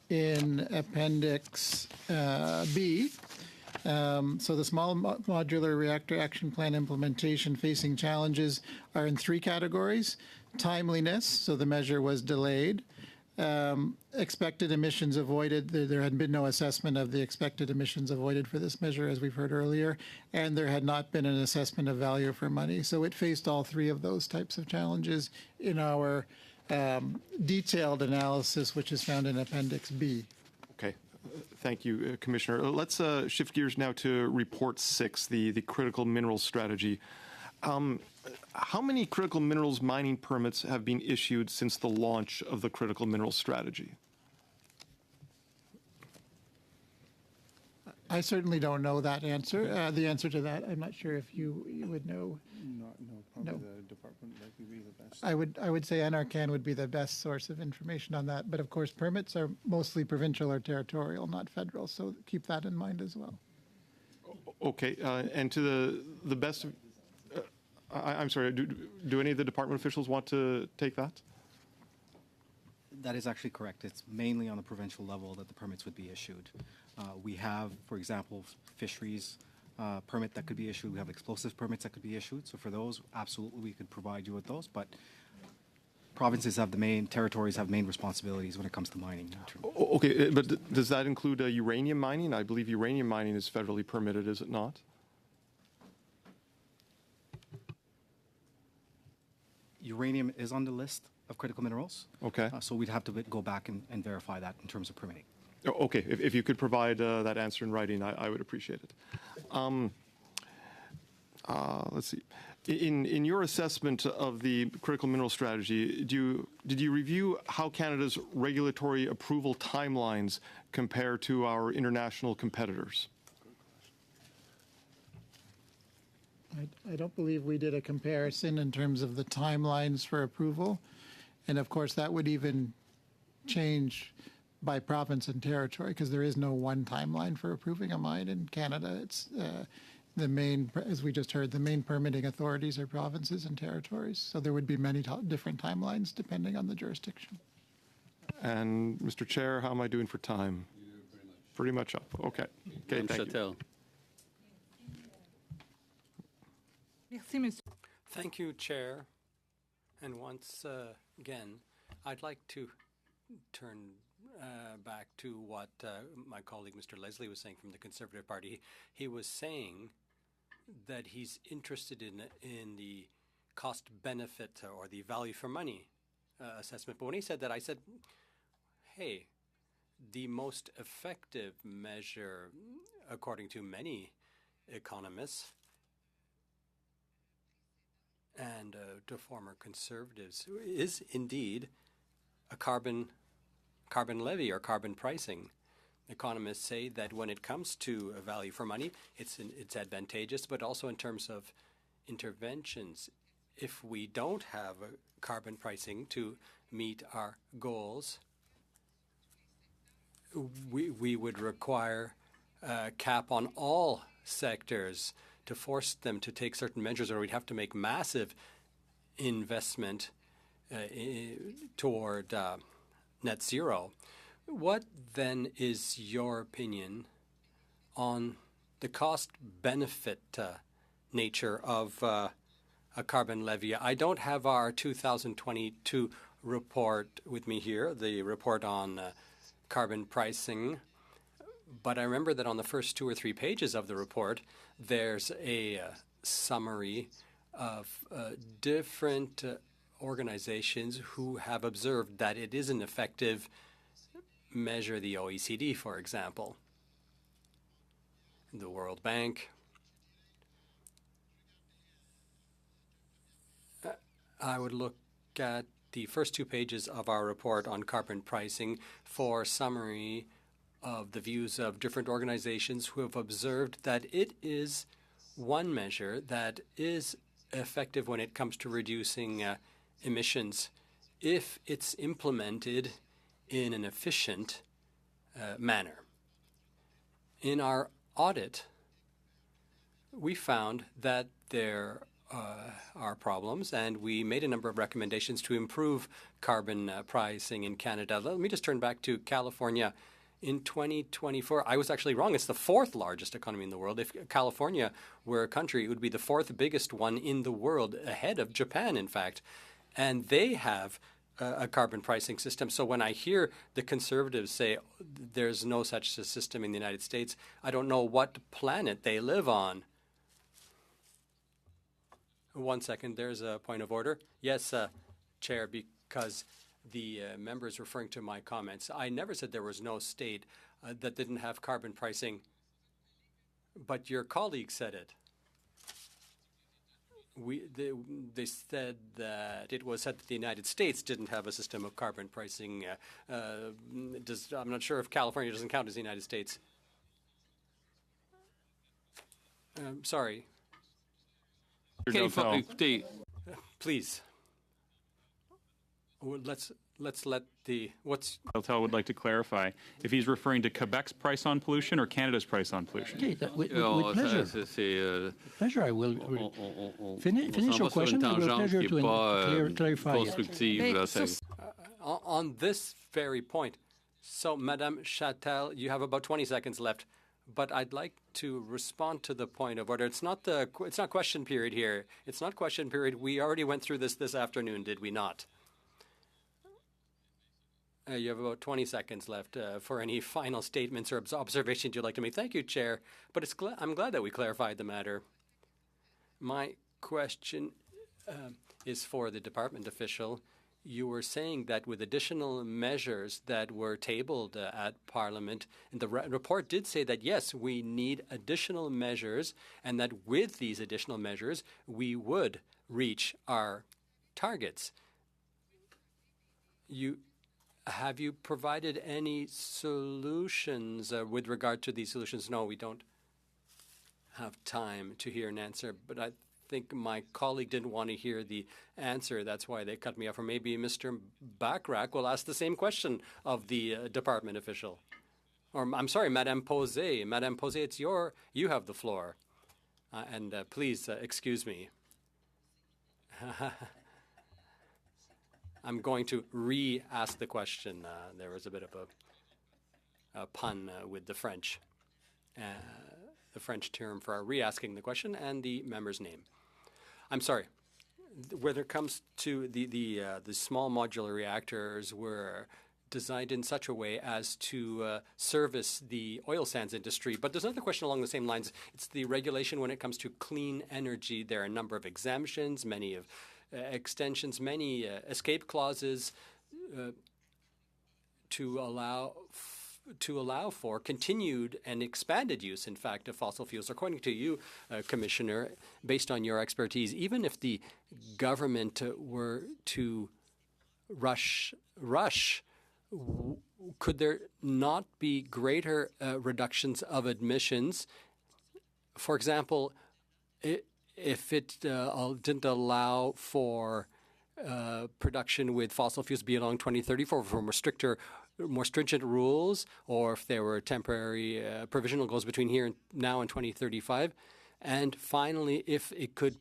in Appendix B. So the Small Modular Reactor Action Plan implementation facing challenges are in 3 categories. Timeliness, so the measure was delayed. Expected emissions avoided, there had been no assessment of the expected emissions avoided for this measure, as we've heard earlier, and there had not been an assessment of value for money. So it faced all 3 of those types of challenges in our detailed analysis, which is found in Appendix B. Okay. Thank you, Commissioner. Let's shift gears now to Report 6, the critical minerals strategy. How many critical minerals mining permits have been issued since the launch of the critical minerals strategy? I certainly don't know that answer. The answer to that, I'm not sure if you would know. No, probably the department would be the best. I would say NRCan would be the best source of information on that. But of course, permits are mostly provincial or territorial, not federal. So keep that in mind as well. Okay, and to the best of, I'm sorry, do any of the department officials want to take that? That is actually correct. It's mainly on the provincial level that the permits would be issued. We have, for example, fisheries permit that could be issued. We have explosive permits that could be issued. So for those, absolutely, we could provide you with those. But provinces have territories have main responsibilities when it comes to mining. Okay, but does that include uranium mining? I believe uranium mining is federally permitted, is it not? Uranium is on the list of critical minerals. Okay. So we'd have to go back and verify that in terms of permitting. Okay, if you could provide that answer in writing, I would appreciate it. Let's see. In your assessment of the critical mineral strategy, did you review how Canada's regulatory approval timelines compare to our international competitors? I don't believe we did a comparison in terms of the timelines for approval. And of course, that would even change by province and territory because there is no one timeline for approving a mine in Canada. It's the main, as we just heard, the main permitting authorities are provinces and territories. So there would be many different timelines depending on the jurisdiction. And Mr. Chair, how am I doing for time? Pretty much up. Okay. Okay, thank you. Thank you, Chair. And once again, I'd like to turn back to what my colleague Mr. Leslie was saying from the Conservative Party. He was saying that he's interested in the cost-benefit or the value for money assessment. But when he said that, I said, hey, the most effective measure, according to many economists, and to former conservatives is indeed a carbon levy or carbon pricing. Economists say that when it comes to a value for money, it's advantageous, but also in terms of interventions. If we don't have a carbon pricing to meet our goals, we would require a cap on all sectors to force them to take certain measures, or we'd have to make massive investment toward net zero. What then is your opinion on the cost-benefit nature of a carbon levy? I don't have our 2022 report with me here, the report on carbon pricing, but I remember that on the first 2 or 3 pages of the report, there's a summary of different organizations who have observed that it is an effective measure. The OECD, for example, the World Bank. I would look at the first 2 pages of our report on carbon pricing for summary of the views of different organizations who have observed that it is one measure that is effective when it comes to reducing emissions if it's implemented in an efficient manner. In our audit, we found that there are problems, and we made a number of recommendations to improve carbon pricing in Canada. Let me just turn back to California. In 2024, I was actually wrong. It's the 4th largest economy in the world. If California were a country, it would be the 4th biggest one in the world, ahead of Japan, in fact. And they have a carbon pricing system. So when I hear the conservatives say there's no such system in the United States, I don't know what planet they live on. 1 second, there's a point of order. Yes, Chair, because the member is referring to my comments. I never said there was no state that didn't have carbon pricing, but your colleague said it. They said that it was said that the United States didn't have a system of carbon pricing. I'm not sure if California doesn't count as the United States. Sorry. Please. Let's let the Deltel would like to clarify if he's referring to Quebec's price on pollution or Canada's price on pollution. Okay, with pleasure. Pleasure, I will finish your question. I will pleasure to clarify it. On this very point, so Madame Châtel, you have about 20 seconds left, but I'd like to respond to the point of order. It's not question period here. It's not question period. We already went through this afternoon, did we not? You have about 20 seconds left for any final statements or observations you'd like to make. Thank you, Chair. But I'm glad that we clarified the matter. My question is for the department official. You were saying that with additional measures that were tabled at Parliament, and the report did say that, yes, we need additional measures, and that with these additional measures, we would reach our targets. Have you provided any solutions with regard to these solutions? No, we don't have time to hear an answer, but I think my colleague didn't want to hear the answer. That's why they cut me off. Or maybe Mr. Bachrach will ask the same question of the department official. Or I'm sorry, Madame Posé. Madame Posé, you have the floor. And please excuse me. I'm going to re-ask the question. There was a bit of a pun with the French term for re-asking the question and the member's name. I'm sorry. When it comes to the small modular reactors were designed in such a way as to service the oil sands industry. But there's another question along the same lines. It's the regulation when it comes to clean energy. There are a number of exemptions, many of extensions, many escape clauses to allow allow for continued and expanded use, in fact, of fossil fuels. According to you, Commissioner, based on your expertise, even if the government were to rush, could there not be greater reductions of emissions? For example, if it didn't allow for production with fossil fuels beyond 2034 for more stringent rules, or if there were temporary provisional goals between here and now and 2035. And finally, if it could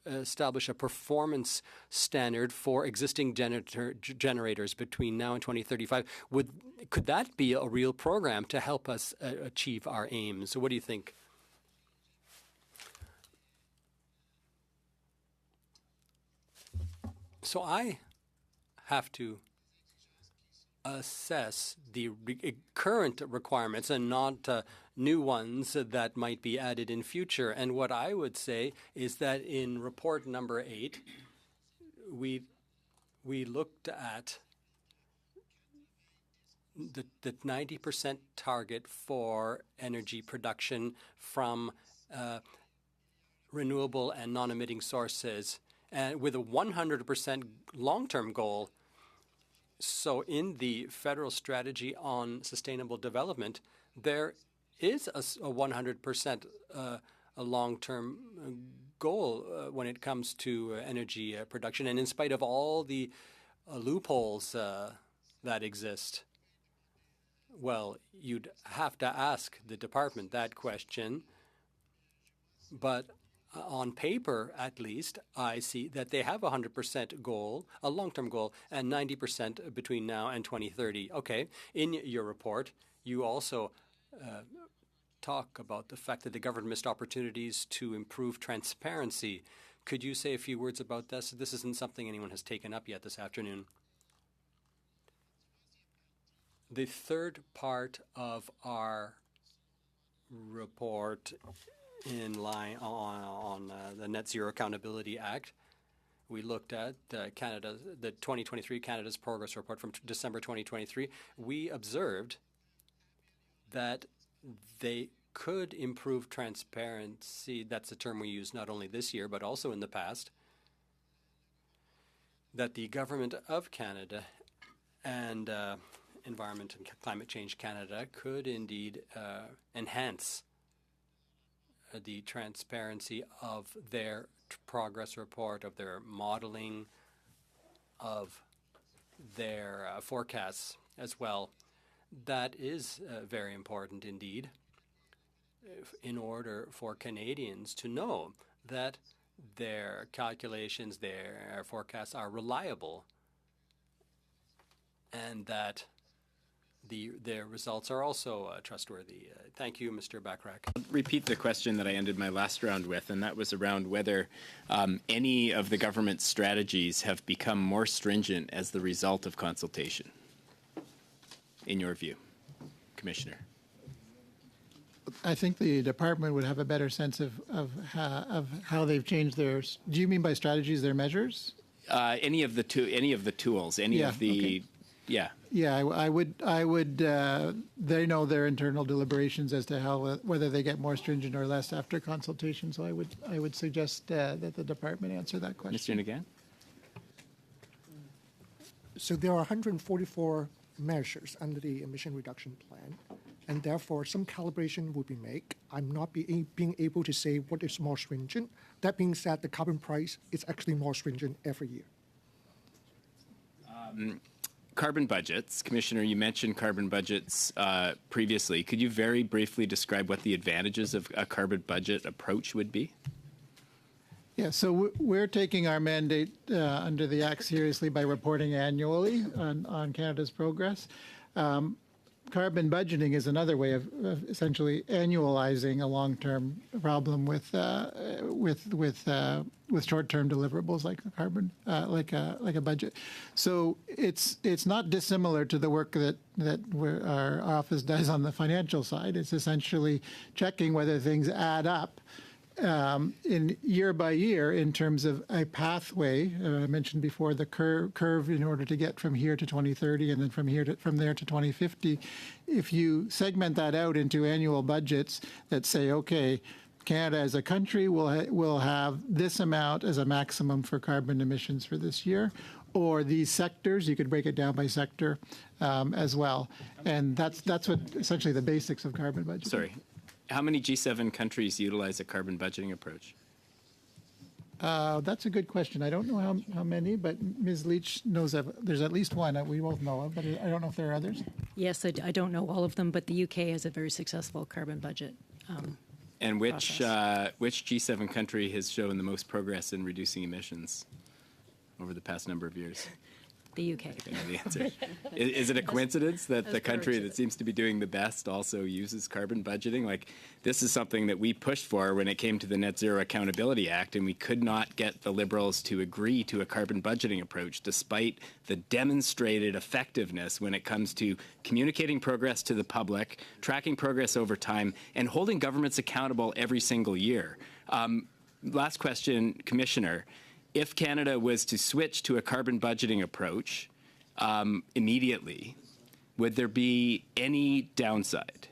establish a performance standard for existing generators between now and 2035, could that be a real program to help us achieve our aims? So what do you think? So I have to assess the current requirements and not new ones that might be added in future. And what I would say is that in report number 8, we looked at the 90% target for energy production from renewable and non-emitting sources, and with a 100% long-term goal. So in the federal strategy on sustainable development, there is a 100% a long-term goal when it comes to energy production. And in spite of all the loopholes that exist, well, you'd have to ask the department that question. But on paper, at least, I see that they have a 100% goal, a long-term goal, and 90% between now and 2030. Okay, in your report, you also talk about the fact that the government missed opportunities to improve transparency. Could you say a few words about this? This isn't something anyone has taken up yet this afternoon. The third part of our report in line on the Net Zero Accountability Act, we looked at the 2023 Canada's Progress Report from December 2023. We observed that they could improve transparency. That's a term we use not only this year, but also in the past. That the Government of Canada and Environment and Climate Change Canada could indeed enhance the transparency of their progress report, of their modeling, of their forecasts as well. That is very important indeed in order for Canadians to know that their calculations, their forecasts are reliable, and that their results are also trustworthy. Thank you, Mr. Bachrach. I'll repeat the question that I ended my last round with, and that was around whether any of the government's strategies have become more stringent as the result of consultation, in your view, Commissioner. I think the department would have a better sense of how they've changed their. Do you mean by strategies their measures? Any of the tools, any of the. Okay. Yeah. Yeah, I would. They know their internal deliberations as to whether they get more stringent or less after consultation. So I would suggest that the department answer that question. Mr. Nagan. So there are 144 measures under the emission reduction plan, and therefore some calibration will be made. I'm not being able to say what is more stringent. That being said, the carbon price is actually more stringent every year. Carbon budgets. Commissioner, you mentioned carbon budgets previously. Could you very briefly describe what the advantages of a carbon budget approach would be? Yeah, so we're taking our mandate under the Act seriously by reporting annually on Canada's progress. Carbon budgeting is another way of essentially annualizing a long-term problem with short-term deliverables like a carbon, like a budget. So it's not dissimilar to the work that our office does on the financial side. It's essentially checking whether things add up in year by year in terms of a pathway. I mentioned before the curve in order to get from here to 2030 and then from there to 2050. If you segment that out into annual budgets that say, okay, Canada as a country will have this amount as a maximum for carbon emissions for this year, or these sectors, you could break it down by sector as well. And that's what essentially the basics of carbon budgeting. Sorry. How many G7 countries utilize a carbon budgeting approach? That's a good question. I don't know how many, but Ms. Leach knows of. There's at least one that we both know of, but I don't know if there are others. Yes, I don't know all of them, but the UK has a very successful carbon budget. And which G7 country has shown the most progress in reducing emissions over the past number of years? The UK. I know the answer. Is it a coincidence that the country that seems to be doing the best also uses carbon budgeting? Like, this is something that we pushed for when it came to the Net Zero Accountability Act, and we could not get the Liberals to agree to a carbon budgeting approach, despite the demonstrated effectiveness when it comes to communicating progress to the public, tracking progress over time, and holding governments accountable every single year. Last question, Commissioner. If Canada was to switch to a carbon budgeting approach immediately, would there be any downside?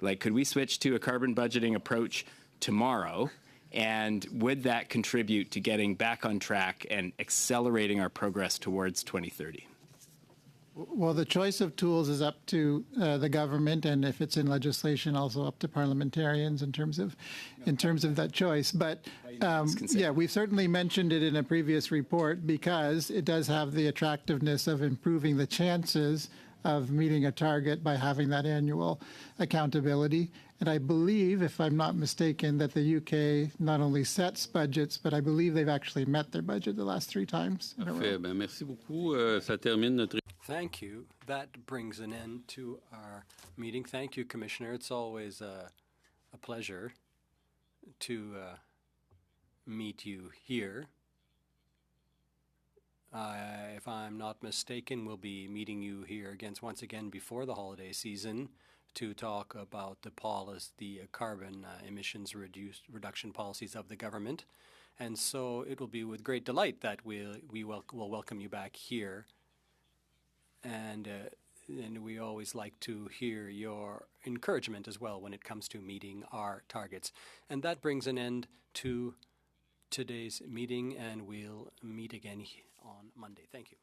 Like, could we switch to a carbon budgeting approach tomorrow, and would that contribute to getting back on track and accelerating our progress towards 2030? Well, the choice of tools is up to the government, and if it's in legislation, also up to parliamentarians in terms of that choice. But yeah, we've certainly mentioned it in a previous report because it does have the attractiveness of improving the chances of meeting a target by having that annual accountability. And I believe, if I'm not mistaken, that the UK not only sets budgets, but I believe they've actually met their budget the last 3 times in a row. Merci beaucoup. Ça termine notre. Thank you. That brings an end to our meeting. Thank you, Commissioner. It's always a pleasure to meet you here. If I'm not mistaken, we'll be meeting you here once again before the holiday season to talk about the carbon emissions reduction policies of the government. And so it will be with great delight that we will welcome you back here. And we always like to hear your encouragement as well when it comes to meeting our targets. And that brings an end to today's meeting, and we'll meet again on Monday. Thank you.